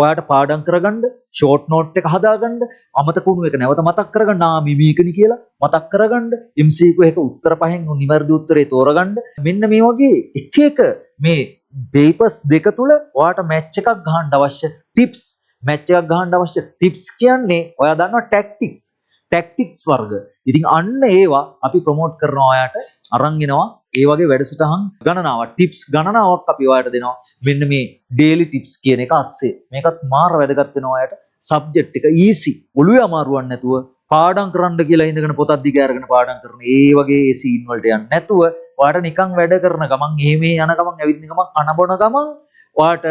ඔයාට පාඩම් කරගන්න, short note එක හදාගන්න, අමතක වුණු එක නැවත මතක් කරගන්න, මේකනි කියලා මතක් කරගන්න, MCQ එක උත්තර පහෙන් නිවැරදි උත්තරේ තෝරගන්න. මෙන්න මේ වගේ එක එක මේ papers දෙක තුල ඔයාට match එකක් ගහන්න අවශ්‍ය tips, match එකක් ගහන්න අවශ්‍ය tips කියන්නේ ඔයා දන්නවා tactics වර්ග. ඉතින් අන්න ඒවා අපි ප්‍රොමෝට් කරනවා ඔයාට අරන් එනවා. ඒ වගේ වැඩසටහන් ගණනාවක් ටිප්ස් ගණනාවක් අපි ඔයාලට දෙනවා. මෙන්න මේ ඩේලි ටිප්ස් කියන එක ASCII. මේකත් මාර වැදගත් වෙනවා ඔයාලට. සබ්ජෙක්ට් එක ඊසි. ඔළුවේ අමාරුවක් නැතුව පාඩම් කරන්න කියලා ඉඳගෙන පොතක් දිග අරගෙන පාඩම් කරන. ඒ වගේ ඒ සීන් වලට යන්නේ නැතුව ඔයාලට නිකන් වැඩ කරන ගමන් එහෙම යන ගමන් ඇවිදින ගමන් කන බොන ගමන් ඔයාලට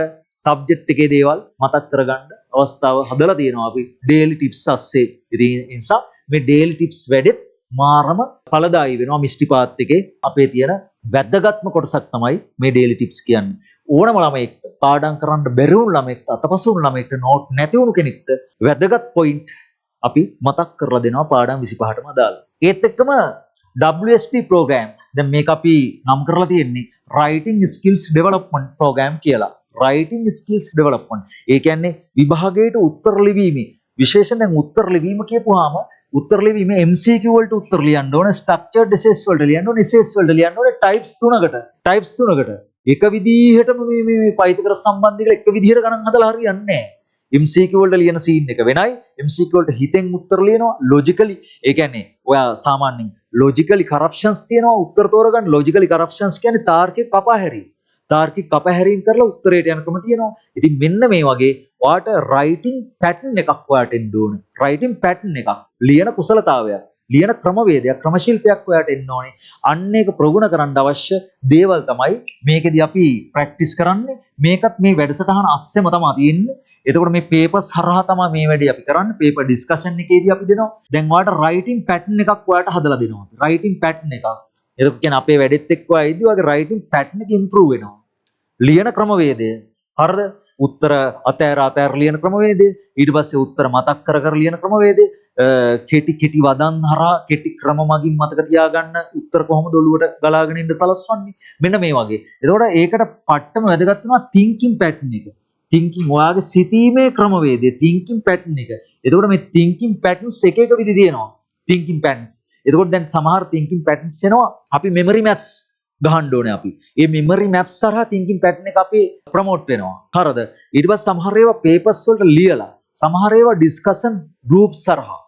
සබ්ජෙක්ට් එකේ දේවල් මතක් කරගන්න අවස්ථාව හදලා තියෙනවා අපි ඩේලි ටිප්ස් ASCII. ඉතින් ඒ නිසා මේ ඩේලි ටිප්ස් වැඩෙත් මාරම ඵලදායී වෙනවා. මිස්ටිපාත් එකේ අපේ තියෙන වැදගත්ම කොටසක් තමයි මේ ඩේලි ටිප්ස් කියන්නේ. ඕනම ළමයෙක් පාඩම් කරන්න බැරි වුණු ළමයෙක්ට, අතපසු වුණු ළමයෙක්ට, නෝට් නැති වුණු කෙනෙක්ට වැදගත් පොයින්ට් අපි මතක් කරලා දෙනවා පාඩම් 25ටම අදාළ. ඒත් එක්කම WSD program දැන් මේක අපි නම් කරලා තියෙන්නේ writing skills development program කියලා. writing skills development. ඒ කියන්නේ විභාගයට උත්තර ලිවීමේ විශේෂයෙන් දැන් උත්තර ලිවීම කියපුවාම උත්තර ලිවීමේ MCQ වලට උත්තර ලියන්න ඕනේ, ස්ට්‍රක්චර්ඩ් එසේස් වලට ලියන්න ඕනේ, එසේස් වලට ලියන්න ඕනේ types තුනකට. එක විදිහටම මේ පයිතකර සම්බන්ධ එක විදිහට ගණන් හදලා හරියන්නේ නැහැ. MCQ වලට ලියන සීන් එක වෙනයි. MCQ වලට හිතෙන් උත්තර ලියනවා logically. ඒ කියන්නේ ඔයා සාමාන්‍යයෙන් logically corruptions තියෙනවා උත්තර තෝරගන්න. logically corruptions කියන්නේ තාර්කික කපහැරීම් කරලා උත්තරයට යන ක්‍රම තියෙනවා. ඉතින් මෙන්න මේ වගේ ඔයාට writing pattern එකක් ඔයාට එන්න ඕන. writing pattern එකක්, ලියන කුසලතාවයක්, ලියන ක්‍රමවේදයක්, ක්‍රමශිල්පයක් ඔයාට එන්න ඕනේ. අන්න ඒක ප්‍රගුණ කරන්න අවශ්‍ය දේවල් තමයි මේකෙදි අපි ප්‍රැක්ටිස් කරන්නේ. මේකත් මේ වැඩසටහන අස්සෙම තමයි තියෙන්නේ. එතකොට මේ papers හරහා තමයි මේ වැඩේ අපි කරන්නේ. paper discussion එකේදී අපි දෙනවා. දැන් ඔයාට writing pattern එකක් ඔයාට හදලා දෙනවා. writing pattern එකක්. ඒක කියන්නේ අපේ වැඩෙත් එක්ක ඔයා ඉදි වගේ writing pattern එක improve වෙනවා. ලියන ක්‍රමවේදය. හරිද? උත්තර අතෑර ලියන ක්‍රමවේදය. ඊට පස්සේ උත්තර මතක් කර ලියන ක්‍රමවේදය. කෙටි වදන් හරහා කෙටි ක්‍රම මගින් මතක තියාගන්න උත්තර කොහොමද ඔළුවට ගලාගෙන ඉන්න සලස්වන්නේ. මෙන්න මේ වගේ. එතකොට ඒකට පට්ටම වැදගත් වෙනවා thinking pattern එක. thinking ඔයාගේ සිතීමේ ක්‍රමවේදය thinking pattern එක. එතකොට මේ thinking patterns එක විදි තියෙනවා. thinking patterns. එතකොට දැන් සමහර thinking patterns එනවා අපි memory maps ගහන්න ඕනේ අපි. මේ memory maps හරහා thinking pattern එක අපි ප්‍රොමෝට් වෙනවා. හරිද? ඊට පස්සේ සමහර ඒවා papers වලට ලියලා, සමහර ඒවා discussion groups හරහා.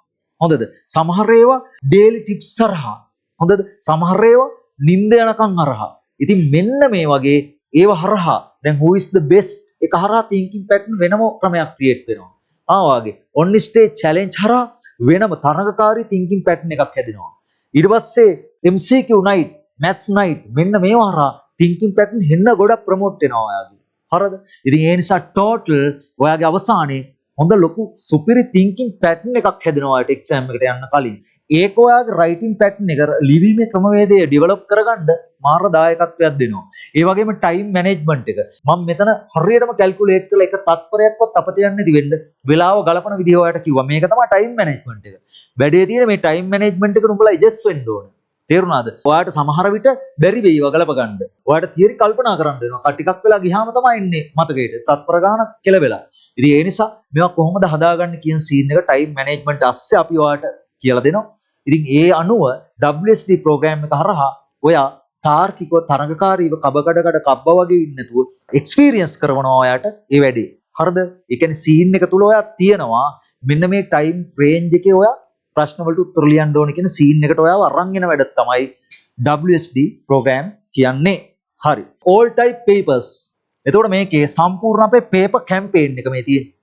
හොඳද? සමහර ඒවා daily tips හරහා. හොඳද? සමහර ඒවා නිින්ද යනකම් හරහා. ඉතින් මෙන්න මේ වගේ ඒවා හරහා දැන් who is the best එක හරහා thinking pattern වෙනම ක්‍රමයක් create වෙනවා. වාගේ on stage challenge හරහා වෙනම තරඟකාරී thinking pattern එකක් හැදෙනවා. ඊට පස්සේ MCQ night, maths night මෙන්න මේවා හරහා thinking pattern හෙන්න ගොඩක් ප්‍රොමෝට් වෙනවා ඔයාගේ. හරිද? ඉතින් ඒ නිසා total ඔයාගේ අවසානයේ හොඳ ලොකු සුපිරි thinking pattern එකක් හැදෙනවා ඔයාට exam එකට යන්න කලින්. ඒක ඔයාගේ writing pattern එක ලිවීමේ ක්‍රමවේදය develop කරගන්න මාර දායකත්වයක් දෙනවා. ඒ වගේම time management එක. මම මෙතන හරියටම calculate කරලා එක තත්පරයක්වත් අපත යන්නේ නැති වෙන්න වෙලාව ගලපන විදිහ ඔයාට කිව්වා. මේක තමයි time management එක. වැඩේ තියෙන මේ time management එක නුඹලා adjust වෙන්න ඕනේ. තේරුණාද? ඔයාට සමහර විට බැරි වෙයි වගලප ගන්න. ඔයාට theory කල්පනා කරන්න වෙනවා. ටිකක් වෙලා ගියාම තමයි ඉන්නේ මතකයට. තත්පර ගානක් කෙලවෙලා. ඉතින් ඒ නිසා මේවා කොහොමද හදාගන්න කියන සීන් එක time management ASCII අපි ඔයාට කියලා දෙනවා. ඉතින් ඒ අනුව WSD program එක හරහා ඔයා තාර්කිකව තරඟකාරීව කබකඩකට කබ්බ වගේ ඉන්නේ නැතුව experience කරනවා ඔයාට ඒ වැඩේ. හරිද? ඒ කියන්නේ සීන් එක තුල ඔයා තියනවා මෙන්න මේ time range එකේ ඔයා ප්‍රශ්න වලට උත්තර ලියන්න ඕන කියන සීන් එකට ඔයාව අරන් එන වැඩ තමයි WSD program කියන්නේ. හරි. all type papers. එතකොට මේකේ සම්පූර්ණ අපේ paper campaign එක මේ තියෙන්නේ.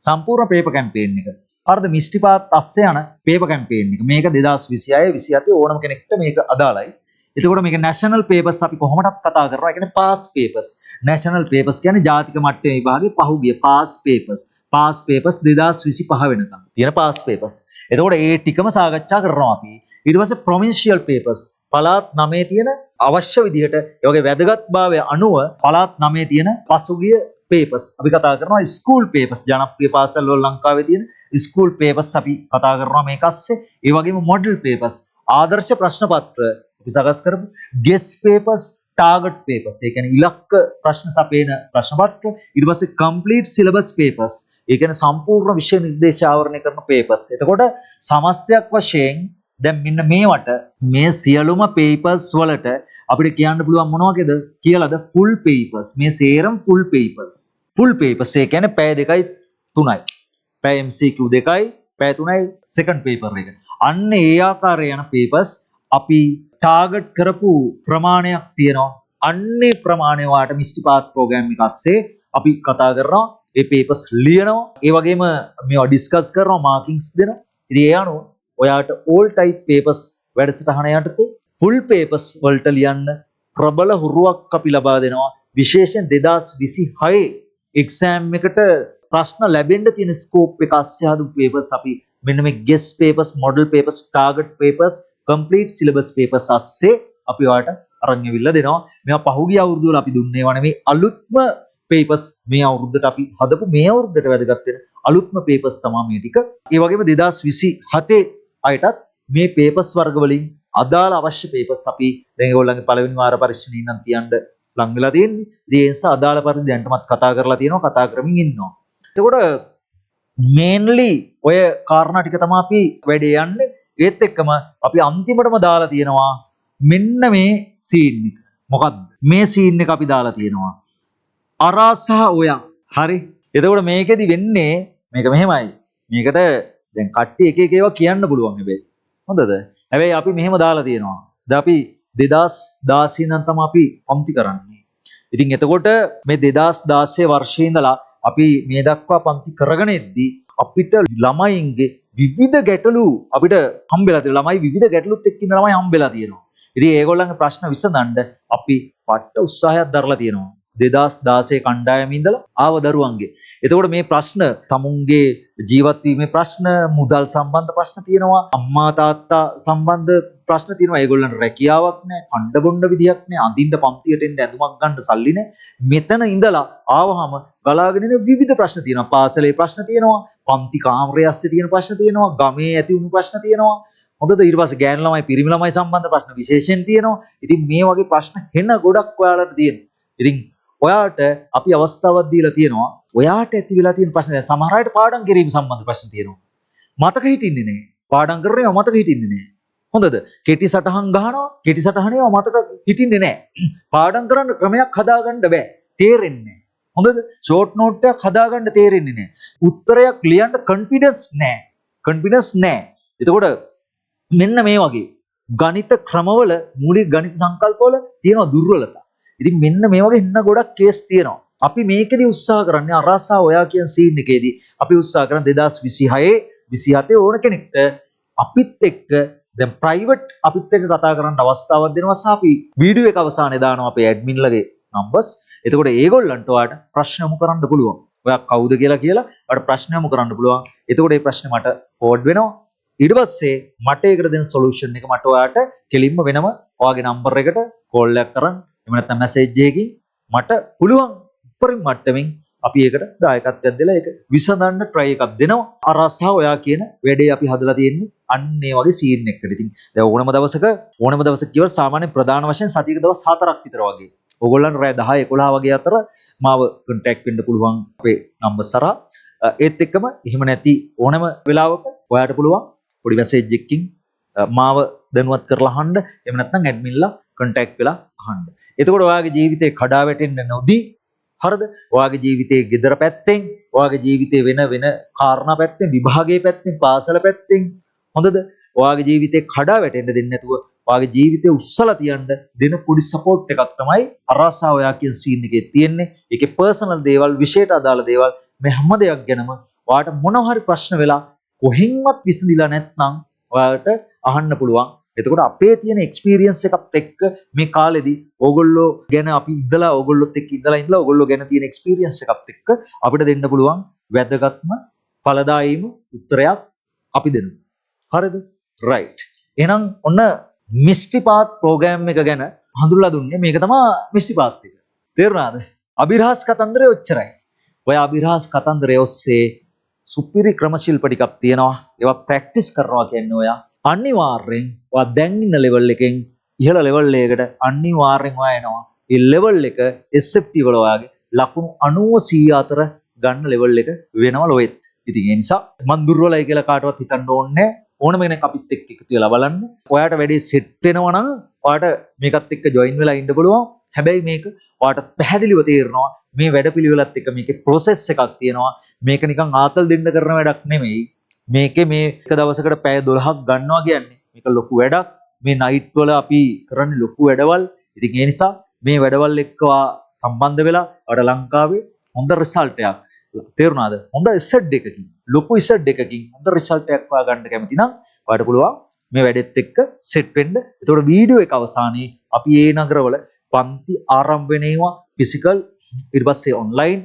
සම්පූර්ණ paper campaign එක. හරිද? මිස්ටිපාත් ASCII යන paper campaign එක. මේක 2026 27 ඕනම කෙනෙක්ට මේක අදාළයි. එතකොට මේක national papers අපි කොහොමදත් කතා කරනවා. ඒ කියන්නේ past papers. national papers කියන්නේ ජාතික මට්ටමේ විභාගේ පහුගිය past papers. past papers 2025 වෙනකම් තියෙන past papers. එතකොට ඒ ටිකම සාකච්ඡා කරනවා අපි. ඊට පස්සේ provincial papers පළාත් 9 තියෙන අවශ්‍ය විදිහට ඒ වගේ වැදගත්භාවය අනුව පළාත් 9 තියෙන පසුගිය papers අපි කතා කරනවා school papers ජනප්‍රිය පාසල් වල ලංකාවේ තියෙන school papers අපි කතා කරනවා මේක ASCII ඒ වගේම model papers ආදර්ශ ප්‍රශ්න පත්‍ර අපි සකස් කරමු guest papers target papers ඒ කියන්නේ ඉලක්ක ප්‍රශ්න සපයන ප්‍රශ්න පත්‍ර ඊට පස්සේ complete syllabus papers ඒ කියන්නේ සම්පූර්ණ විෂය නිර්දේශ ආවරණය කරන papers එතකොට සමස්තයක් වශයෙන් දැන් මෙන්න මේවට මේ සියලුම papers වලට අපිට කියන්න පුළුවන් මොනවද කියලාද full papers මේ සේරම full papers ඒ කියන්නේ පැය 2යි 3යි පැය MCQ 2යි පැය 3යි second paper එක අන්න ඒ ආකාරයේ යන papers අපි ටාගට් කරපු ප්‍රමාණයක් තියෙනවා අන්නේ ප්‍රමාණය වාට මිස්ටිපාත් ප්‍රෝග්‍රෑම් එක ASCII අපි කතා කරනවා ඒ papers ලියනවා ඒ වගේම මේවා ඩිස්කස් කරනවා මාකින්ග්ස් දෙනවා ඉතින් ඒ අනුව ඔයාට all type papers වැඩසටහන යටතේ full papers වලට ලියන්න ප්‍රබල හුරුවක් අපි ලබා දෙනවා විශේෂයෙන් 2026 exam එකට ප්‍රශ්න ලැබෙන්න තියෙන scope එක ASCII හදපු papers අපි මෙන්න මේ guest papers model papers target papers complete syllabus papers ASCII අපි ඔයාලට අරන් එවිල්ලා දෙනවා මේවා පහුගිය අවුරුදු වල අපි දුන්නේ ඒවා නෙමෙයි අලුත්ම papers මේ අවුරුද්දට අපි හදපු මේ අවුරුද්දට වැදගත් වෙන අලුත්ම papers තමයි මේ ටික ඒ වගේම 2027 අයටත් මේ papers වර්ග වලින් අදාළ අවශ්‍ය papers අපි දැන් ඒගොල්ලන්ගේ පළවෙනි වාර පරීක්ෂණේ ඉඳන් තියන්න ලං වෙලා තියෙන්නේ. ඉතින් ඒ නිසා අදාළ පරිදි දැන්ටමත් කතා කරලා තියෙනවා, කතා කරමින් ඉන්නවා. එතකොට මේන්ලි ඔය කාරණා ටික තමයි අපි වැඩේ යන්නේ. ඒත් එක්කම අපි අන්තිමටම දාලා තියෙනවා මෙන්න මේ සීන් එක. මොකද්ද? මේ සීන් එක අපි දාලා තියෙනවා. අරා සහ ඔයා. හරි. එතකොට මේකෙදි වෙන්නේ මේක මෙහෙමයි. මේකට දැන් කට්ටිය එක එක ඒවා කියන්න පුළුවන් හැබැයි. හොඳද? හැබැයි අපි මෙහෙම දාලා තියෙනවා. දැන් අපි 2016 ඉඳන් තමයි අපි පම්ති කරන්නේ. ඉතින් එතකොට මේ 2016 වර්ෂයේ ඉඳලා අපි මේ දක්වා පම්ති කරගෙන එද්දී අපිට ළමයින්ගේ විවිධ ගැටලු අපිට හම්බෙලා තියෙනවා. ළමයි විවිධ ගැටලුත් එක්ක ඉන්න ළමයි හම්බෙලා තියෙනවා. ඉතින් ඒගොල්ලන්ගේ ප්‍රශ්න විසඳන්න අපි පට්ට උත්සාහයක් දරලා තියෙනවා. 2016 කණ්ඩායමේ ඉඳලා ආව දරුවන්ගේ. එතකොට මේ ප්‍රශ්න තමුන්ගේ ජීවත් වීමේ ප්‍රශ්න, මුදල් සම්බන්ධ ප්‍රශ්න තියෙනවා, අම්මා තාත්තා සම්බන්ධ ප්‍රශ්න තියෙනවා. ඒගොල්ලන්ට රැකියාවක් නැහැ, කණ්ඩ බොණ්ඩ විදියක් නැහැ, අඳින්න පන්තියට එන්න ඇඳුමක් ගන්න සල්ලි නැහැ. මෙතන ඉඳලා ආවහම ගලාගෙන එන විවිධ ප්‍රශ්න තියෙනවා. පාසලේ ප්‍රශ්න තියෙනවා, පන්ති කාමරයේ ඇස්සේ තියෙන ප්‍රශ්න තියෙනවා, ගමේ ඇති වුණු ප්‍රශ්න තියෙනවා. හොඳද? ඊට පස්සේ ගෑනු ළමයි පිරිමි ළමයි සම්බන්ධ ප්‍රශ්න විශේෂයෙන් තියෙනවා. ඉතින් මේ වගේ ප්‍රශ්න හෙන ගොඩක් ඔයාලට තියෙනවා. ඉතින් ඔයාට අපි අවස්ථාවක් දීලා තියෙනවා. ඔයාට ඇති වෙලා තියෙන ප්‍රශ්න දැන් සමහර අයට පාඩම් කිරීම සම්බන්ධ ප්‍රශ්න තියෙනවා. මතක හිටින්නේ නැහැ. පාඩම් කරන්නේ මතක හිටින්නේ නැහැ. හොඳද? කෙටි සටහන් ගහනවා. කෙටි සටහනේ මතක හිටින්නේ නැහැ. පාඩම් කරන්න ක්‍රමයක් හදාගන්න බෑ. තේරෙන්නේ නැහැ. හොඳද? ෂෝට් නෝට් එකක් හදාගන්න තේරෙන්නේ නැහැ. උත්තරයක් ලියන්න කොන්ෆිඩන්ස් නැහැ. කොන්ෆිඩන්ස් නැහැ. එතකොට මෙන්න මේ වගේ ගණිත ක්‍රමවල මූලික ගණිත සංකල්පවල තියෙන දුර්වලතා. ඉතින් මෙන්න මේ වගේ ඉන්න ගොඩක් කේස් තියෙනවා. අපි මේකෙදි උත්සාහ කරන්නේ අරසා ඔයා කියන සීන් එකේදී අපි උත්සාහ කරන 2026 27 ඕන කෙනෙක්ට අපිත් එක්ක දැන් ප්‍රයිවට් අපිත් එක්ක කතා කරන්න අවස්ථාවක් දෙනවා. අපි වීඩියෝ එක අවසානයේ දානවා අපේ ඇඩ්මින්ලගේ නම්බර්ස්. එතකොට ඒගොල්ලන්ට ඔයාට ප්‍රශ්න යොමු කරන්න පුළුවන්. ඔයා කවුද කියලා ඔයාට ප්‍රශ්න යොමු කරන්න පුළුවන්. එතකොට මේ ප්‍රශ්නේ මට ෆෝර්වර්ඩ් වෙනවා. ඊට පස්සේ මට ඒකට දෙන සොලියුෂන් එක මට ඔයාට කෙලින්ම වෙනම ඔයාගේ නම්බර් එකට කෝල් එකක් කරන් එහෙම නැත්නම් මැසේජ් එකකින් මට පුළුවන් උපරිම මට්ටමින් අපි ඒකට දායකත්වයක් දෙලා ඒක විසඳන්න try එකක් දෙනවා. අරසා ඔයා කියන වැඩේ අපි හදලා තියෙන්නේ අන්න ඒ වගේ සීන් එකකට. ඉතින් දැන් ඕනම දවසක කියව සාමාන්‍ය ප්‍රධාන වශයෙන් සතියක දවස් 4ක් විතර වගේ. ඕගොල්ලන් රෑ 10 11 වගේ අතර මාව contact වෙන්න පුළුවන් අපේ නම්බර් සරහා. ඒත් එක්කම එහෙම නැති ඕනම වෙලාවක ඔයාට පුළුවන් පොඩි මැසේජ් එකකින් මාව දැනුවත් කරලා අහන්න. එහෙම නැත්නම් ඇඩ්මින්ලා contact වෙලා අහන්න. එතකොට ඔයාගේ ජීවිතේ කඩා වැටෙන්න නොදී හරිද? ඔයාගේ ජීවිතේ gedara පැත්තෙන්, ඔයාගේ ජීවිතේ වෙන කාරණා පැත්තෙන්, විභාගයේ පැත්තෙන්, පාසල පැත්තෙන් හොඳද? ඔයාගේ ජීවිතේ කඩා වැටෙන්න දෙන්නේ නැතුව ඔයාගේ ජීවිතේ උස්සලා තියන්න දෙන පොඩි සපෝට් එකක් තමයි අරසා ඔයා කියන සීන් එකේ තියෙන්නේ. ඒකේ පර්සනල් දේවල්, විෂයට අදාළ දේවල් මේ හැම දෙයක් ගැනම ඔයාට මොනවා හරි ප්‍රශ්න වෙලා කොහෙන්වත් විසඳිලා නැත්නම් ඔයාලට අහන්න පුළුවන්. එතකොට අපේ තියෙන එක්ස්පීරියන්ස් එකත් එක්ක මේ කාලෙදී ඕගොල්ලෝ ගැන අපි ඉඳලා ඕගොල්ලොත් එක්ක ඉඳලා ඕගොල්ලෝ ගැන තියෙන එක්ස්පීරියන්ස් එකත් එක්ක අපිට දෙන්න පුළුවන් වැදගත්ම ඵලදායීම උත්තරයක් අපි දෙනවා. හරිද? රයිට්. එහෙනම් ඔන්න මිස්ට්‍රි පාත් ප්‍රෝග්‍රෑම් එක ගැන හඳුල්ලා දුන්නේ මේක තමයි මිස්ට්‍රි පාත් එක. තේරුණාද? අභිරහස් කතන්දරේ ඔච්චරයි. ඔය අභිරහස් කතන්දරය ඔස්සේ සුපිරි ක්‍රමශිල්ප ටිකක් තියෙනවා. ඒවා ප්‍රැක්ටිස් කරනවා කියන්නේ ඔයා අනිවාර්යෙන් ඔයා දැන් ඉන්න ලෙවල් එකෙන් ඉහළ ලෙවල් එකකට අනිවාර්යෙන් ඔයා එනවා. ඒ ලෙවල් එක SFT වල ඔයාගේ ලකුණු 90 අතර ගන්න ලෙවල් එක වෙනවා ලොවෙත්. ඉතින් ඒ නිසා මන් දුර්වලයි කියලා කාටවත් හිතන්න ඕනේ ඕනම කෙනෙක් අපිත් එක්ක එකතු වෙලා බලන්න. ඔයාට වැඩේ සෙට් වෙනවා නම් ඔයාට මේකත් එක්ක ජොයින් වෙලා ඉන්න පුළුවන්. හැබැයි මේක ඔයාට පැහැදිලිව තේරෙනවා මේ වැඩපිළිවෙලත් එක්ක මේකේ process එකක් තියෙනවා. මේක නිකන් ආතල් දෙන්න කරන වැඩක් නෙමෙයි. මේකේ මේ එක දවසකට පැය 12ක් ගන්නවා කියන්නේ මේක ලොකු වැඩක්. මේ නයිට් වල අපි කරන්නේ ලොකු වැඩවල්. ඉතින් ඒ නිසා මේ වැඩවල් එක්ක සම්බන්ධ වෙලා ඔයාට ලංකාවේ හොඳ රිසල්ට් එකක් තේරුණාද? හොඳ Z එකකින් ලොකු Z එකකින් හොඳ රිසල්ට් එකක් ගන්න කැමති නම් ඔයාලට පුළුවන් මේ වැඩෙත් එක්ක සෙට් වෙන්න. ඒතකොට වීඩියෝ එක අවසානයේ අපි ඒ නගරවල පන්ති ආරම්භ වෙනවා ෆිසිකල් ඊට පස්සේ ඔන්ලයින්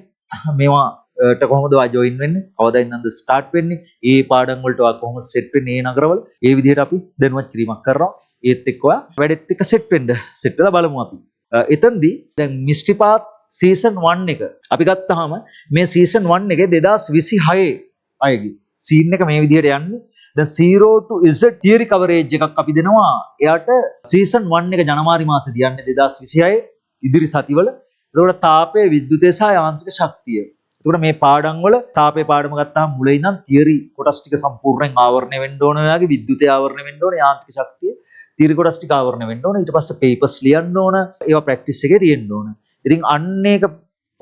මේවාට කොහොමද ඔයා ජොයින් වෙන්නේ? කවදා ඉඳන්ද ස්ටාර්ට් වෙන්නේ? ඒ පාඩම් වලට ඔයා කොහොමද සෙට් වෙන්නේ මේ නගරවල? ඒ විදිහට අපි දැනුවත් කිරීමක් කරනවා. ඒත් එක්ක ඔයා වැඩෙත් එක්ක සෙට් වෙන්න. සෙට් වෙලා බලමු අපි. එතෙන්දී දැන් මිස්ට්‍රි පාත් සීසන් 1 එක අපි ගත්තාම මේ සීසන් 1 එකේ 2026 අයගේ සීන් එක මේ විදිහට යන්නේ. දැන් 0 to Z theory coverage එකක් අපි දෙනවා. එයාට සීසන් 1 එක ජනවාරි මාසෙදී යන්නේ 2026 ඉදිරි සතිවල. ඒකට තාපය, විද්‍යුතය සහ යාන්ත්‍රික ශක්තිය. ඒකට මේ පාඩම් වල තාපේ පාඩම ගත්තාම මුලින් ඉඳන් theory කොටස් ටික සම්පූර්ණයෙන් ආවරණය වෙන්න ඕන. ඔයාගේ විද්‍යුතය ආවරණය වෙන්න ඕන, යාන්ත්‍රික ශක්තිය theory කොටස් ටික ආවරණය වෙන්න ඕන. ඊට පස්සේ papers ලියන්න ඕන. ඒවා ප්‍රැක්ටිස් එකේ තියෙන්න ඕන. ඉතින් අන්න ඒක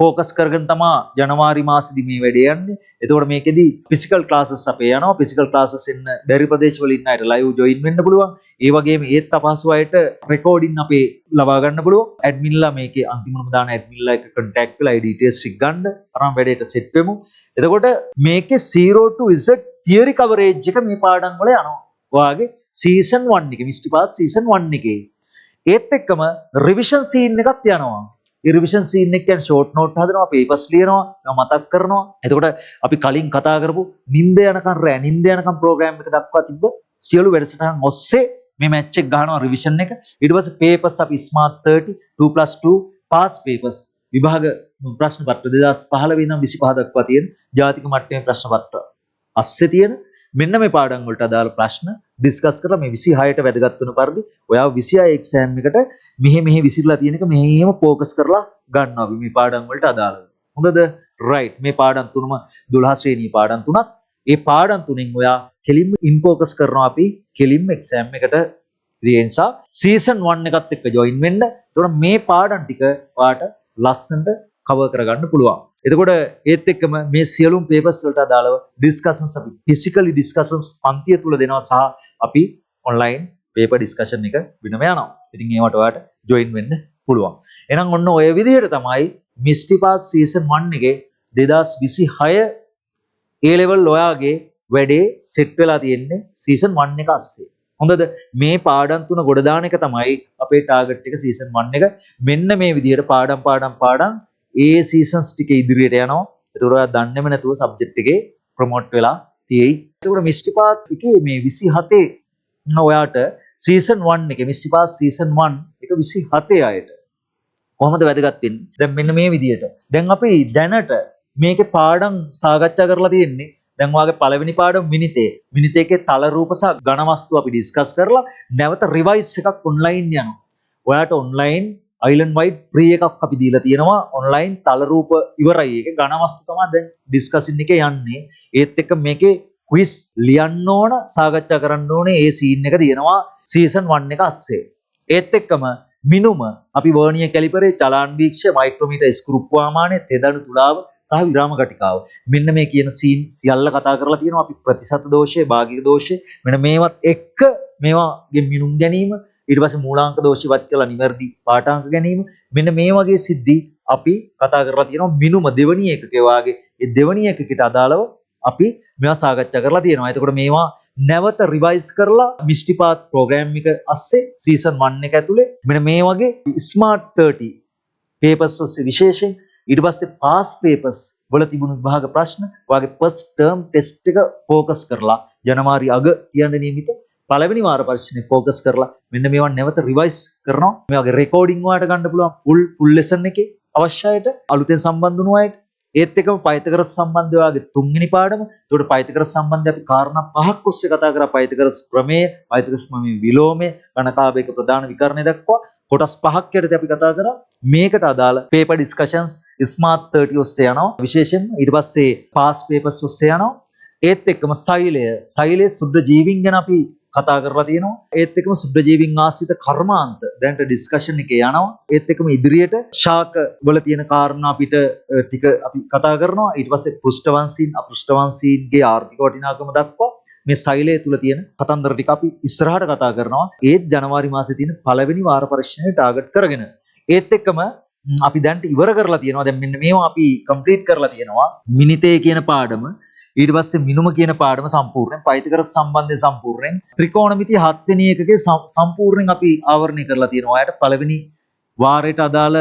ફોකස් කරගෙන තමයි ජනවාරි මාසෙදි මේ වැඩේ යන්නේ. එතකොට මේකෙදි ෆිසිකල් ක්ලාසස් අපේ යනවා. ෆිසිකල් ක්ලාසස් ඉන්න බැරි ප්‍රදේශ වල ඉන්න අයට ලයිව් ජොයින් වෙන්න පුළුවන්. ඒ වගේම ඒත් අපහසු අයට රෙකෝඩින් අපේ ලබා ගන්න පුළුවන්. ඇඩ්මින්ලා මේකේ අන්තිමම දාන ඇඩ්මින්ලා එක කන්ටැක්ට් වෙලා ඒ ඩීටේල්ස් ටික ගන්න. අරන් වැඩේට සෙට් වෙමු. එතකොට මේකේ 0 to Z theory coverage එක මේ පාඩම් වල යනවා. ඔයාගේ සීසන් 1 එකේ මිස්ටි පාස් සීසන් 1 එකේ ඒත් එක්කම රිවිෂන් සීන් එකක් යනවා. ඒ රිවිෂන් සීන් එක කියන්නේ ෂෝට් නෝට් හදනවා, පේපර්ස් ලියනවා, මතක් කරනවා. එතකොට අපි කලින් කතා කරපු නිින්ද යනකම් ප්‍රෝග්‍රෑම් එක දක්වා තිබ්බ සියලු වැඩසටහන් ඔස්සේ මේ මැච් එක ගහනවා රිවිෂන් එක. ඊට පස්සේ පේපර්ස් අපි ස්මාර්ට් 30 2+2 පාස් පේපර්ස් විභාග ප්‍රශ්න පත්‍ර 2015 ඉඳන් 25 දක්වා තියෙන ජාතික මට්ටමේ ප්‍රශ්න පත්‍ර අස්සේ තියෙන මෙන්න මේ පාඩම් වලට අදාළ ප්‍රශ්න ඩිස්කස් කරලා මේ 26ට වැදගත් වෙන පරිදි ඔයාව 26 එක්සෑම් එකට මෙහෙ විසිරලා තියෙන එක මෙහෙම ફોකස් කරලා ගන්නවා අපි මේ පාඩම් වලට අදාළව. හොඳද? රයිට්. මේ පාඩම් තුනම 12 ශ්‍රේණියේ පාඩම් තුනක්. ඒ පාඩම් තුනෙන් ඔයා කෙලින්ම ඉන් ફોකස් කරනවා අපි කෙලින්ම එක්සෑම් එකට. ඒ නිසා සීසන් 1 එකත් එක්ක ජොයින් වෙන්න. එතකොට මේ පාඩම් ටික ඔයාට ලස්සනට කවර් කරගන්න පුළුවන්. එතකොට ඒත් එක්කම මේ සියලුම පේපර්ස් වලට අදාළව ඩිස්කෂන්ස් අපි ෆිසිකලි ඩිස්කෂන්ස් පන්තිය තුල දෙනවා සහ අපි ඔන්ලයින් පේපර් ඩිස්කෂන් එක වෙනම යනවා. ඉතින් ඒවට ඔයාලට ජොයින් වෙන්න පුළුවන්. එහෙනම් ඔන්න ඔය විදිහට තමයි මිස්ටි පාස් සීසන් 1 එකේ 2026 A level ඔයාගේ වැඩේ සෙට් වෙලා තියෙන්නේ සීසන් 1 එක අස්සේ. හොඳද? මේ පාඩම් තුන ගොඩ දාන එක තමයි අපේ ටාගට් එක සීසන් 1 එක. මෙන්න මේ විදිහට පාඩම් ඒ සීසන්ස් ටික ඉදිරියට යනවා. ඒතකොට ඔයා දන්නේම නැතුව සබ්ජෙක්ට් එකේ ප්‍රොමෝට් වෙලා තියෙයි. ඒතකොට මිස්ටි පාත් එකේ මේ 27 ඔයාට සීසන් 1 එකේ මිස්ටි පාස් සීසන් 1 එක 27 අයට කොහොමද වැදගත් වෙන්නේ? දැන් මෙන්න මේ විදිහට. දැන් අපි දැනට මේකේ පාඩම් සාකච්ඡා කරලා තියෙන්නේ. දැන් ඔයාගේ පළවෙනි පාඩම මිනිතේ. මිනිතේකේ තල රූප සහ ඝන වස්තු අපි ඩිස්කස් කරලා නැවත රිවයිස් එකක් ඔන්ලයින් යනවා. ඔයාට ඔන්ලයින් අයිලන්ඩ් වයිඩ් ප්‍රී එකක් අපි දීලා තියෙනවා. ඔන්ලයින් තල රූප ඉවරයි. ඒක ඝන වස්තු තමයි දැන් ඩිස්කසින් එකේ යන්නේ. ඒත් එක්ක මේකේ ක්විස් ලියන්න ඕන, සාකච්ඡා කරන්න ඕනේ. ඒ සීන් එක තියෙනවා සීසන් 1 එක අස්සේ. ඒත් එක්කම මිනුම අපි වර්නියර් කැලිපරේ, චලාන් වීක්ෂය, මයික්‍රොමීටර් ස්ක්‍රූ ප්‍රමාණය, තෙදණු තුලාව සහ විරාම කටිකාව. මෙන්න මේ කියන සීන් සියල්ල කතා කරලා තියෙනවා. අපි ප්‍රතිශත දෝෂය, භාගික දෝෂය මෙන්න මේවත් එක්ක මේවාගේ මිනුම් ගැනීම, ඊට පස්සේ මූලාංක දෝෂ ඉවත් කරලා නිවැරදි පාඨාංක ගැනීම, මෙන්න මේ වගේ සිද්ධි අපි කතා කරලා තියෙනවා. මිනුම දෙවනි එකකේ වාගේ ඒ දෙවනි එකකට අදාළව අපි මේවා සාකච්ඡා කරලා තියෙනවා. එතකොට මේවා නැවත රිවයිස් කරලා මිස්ටි පාත් ප්‍රෝග්‍රෑම් එක අස්සේ සීසන් 1 එක ඇතුලේ මෙන්න මේ වගේ ස්මාර්ට් 30 පේපර්ස් ඔස්සේ විශේෂයෙන් ඊට පස්සේ පාස් පේපර්ස් වල තිබුණු විභාග ප්‍රශ්න වාගේ ෆස්ට් ටර්ම් ටෙස්ට් එක ફોකස් කරලා ජනවාරි අග තියන්න නියමිත පළවෙනි වාර පරීක්ෂණේ ફોකස් කරලා මෙන්න මේවා නැවත රිවයිස් කරනවා. මේ වගේ රෙකෝඩින් වලට ගන්න පුළුවන් ෆුල් ලෙසන් එකේ අවශ්‍යයට අලුතෙන් සම්බන්ධ වුණු අයට ඒත් එක්කම පයිතගරස් සම්බන්ධව ආගේ තුන්වෙනි පාඩම. ඒකට පයිතගරස් සම්බන්ධව අපි කාරණා පහක් ඔස්සේ කතා කරා. පයිතගරස් ප්‍රමේය, පයිතගරස් ප්‍රමේය විලෝමය, ගණකාභයක ප්‍රධාන විකරණය දක්වා කොටස් පහක් යටතේ අපි කතා කරා. මේකට අදාළ paper discussions smart 30 ඔස්සේ යනවා. විශේෂයෙන් ඊට පස්සේ past papers ඔස්සේ යනවා. ඒත් එක්කම සෛලයේ සුද්ධ ජීවීන් ගැන අපි කතා කරලා තියෙනවා. ඒත් එක්කම සුද්ධ ජීවීන් ආශ්‍රිත කර්මාන්ත දැනට ඩිස්කෂන් එකේ යනවා. ඒත් එක්කම ඉදිරියට ශාක වල තියෙන කාරණා අපිට ටික අපි කතා කරනවා. ඊට පස්සේ පෘෂ්ඨවංශීන් අපෘෂ්ඨවංශීන්ගේ ආර්ථික වටිනාකම දක්වා මේ සෛලය තුල තියෙන කතන්දර ටික අපි ඉස්සරහට කතා කරනවා. ඒත් ජනවාරි මාසයේ තියෙන පළවෙනි වාර පරීක්ෂණය ටාගට් කරගෙන. ඒත් එක්කම අපි දැන්ට ඉවර කරලා තියෙනවා. දැන් මෙන්න මේවා අපි කම්ප්ලීට් කරලා තියෙනවා. මිනිතේ කියන පාඩම, ඊට පස්සේ මිනුම කියන පාඩම සම්පූර්ණයෙන්, පයිතගරස් සම්බන්ධය සම්පූර්ණයෙන්, ත්‍රිකෝණමිති 7 වෙනි එකකේ සම්පූර්ණයෙන් අපි ආවරණය කරලා තියෙනවා. ආයට පළවෙනි වාරයට අදාළ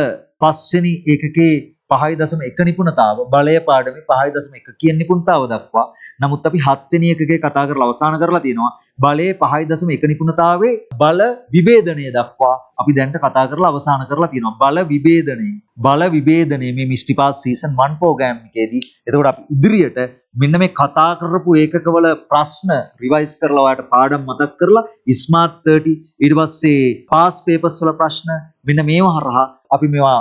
5 වෙනි එකකේ 5.1 නිපුණතාව, බලය පාඩමේ 5.1 කියන නිපුණතාව දක්වා. නමුත් අපි 7 වෙනි එකකේ කතා කරලා අවසන් කරලා තියෙනවා. බලයේ 5.1 නිපුණතාවේ බල විභේදනය දක්වා අපි දැන්ට කතා කරලා අවසන් කරලා තියෙනවා. බල විභේදනය මේ මිස්ටි පාස් සීසන් 1 ප්‍රෝග්‍රෑම් එකේදී. එතකොට අපි ඉදිරියට මෙන්න මේ කතා කරපු ඒකකවල ප්‍රශ්න රිවයිස් කරලා ඔයාලට පාඩම් මතක් කරලා ස්මාර්ට් 30 ඊට පස්සේ පාස් පේපර්ස් වල ප්‍රශ්න මෙන්න මේවා හරහා අපි මේවා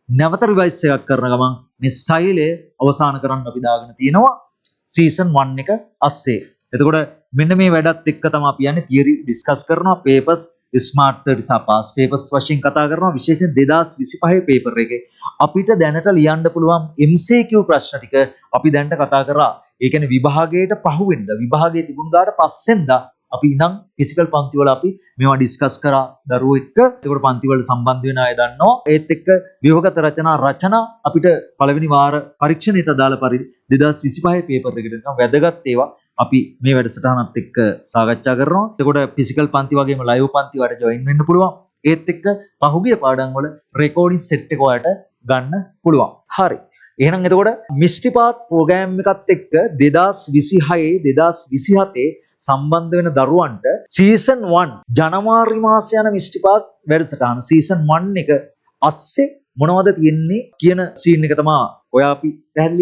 නැවත රිවයිස් එකක් කරන ගමන් මේ සෛලය අවසන් කරන්න අපි දාගෙන තියෙනවා සීසන් 1 එක අස්සේ. එතකොට මෙන්න මේ වැඩත් එක්ක තමයි අපි යන්නේ තියරි ඩිස්කස් කරනවා, පේපර්ස් ස්මාර්ට් 30 සහ පාස් පේපර්ස් වශයෙන් කතා කරනවා. විශේෂයෙන් 2025 පේපර් එකේ අපිට දැනට ලියන්න පුළුවන් MCQ ප්‍රශ්න ටික අපි දැනට කතා කරා. ඒ කියන්නේ විභාගයට පහුවෙනිදා, විභාගයේ තිබුණ දාට පස්සෙන්දා අපි ඉඳන් ෆිසිකල් පන්ති වල අපි මේවා ඩිස්කස් කරා දරුවෝ එක්ක. ඒකට පන්ති වලට සම්බන්ධ වෙන අය දන්නවා. ඒත් එක්ක ව්‍යුහගත රචනා අපිට පළවෙනි වාර පරීක්ෂණයට අදාළ පරිදි 2025 පේපර් එකට නිකන් වැදගත් ඒවා අපි මේ වැඩසටහනත් එක්ක සාකච්ඡා කරනවා. එතකොට ෆිසිකල් පන්ති වගේම ලයිව් පන්ති වලට ජොයින් වෙන්න පුළුවන්. ඒත් එක්ක පහුගිය පාඩම් වල රෙකෝඩින් සෙට් එක ඔයාලට ගන්න පුළුවන්. හරි. එහෙනම් එතකොට මිස්ටි පාත් ප්‍රෝග්‍රෑම් එකත් එක්ක 2026 2027 සම්බන්ධ වෙන දරුවන්ට සීසන් 1 ජනවාරි මාසයේ යන මිස්ටි පාස් වැඩසටහන සීසන් 1 එක අස්සේ මොනවද තියෙන්නේ කියන සීන් එක තමයි ඔයා අපි පැහැදිලි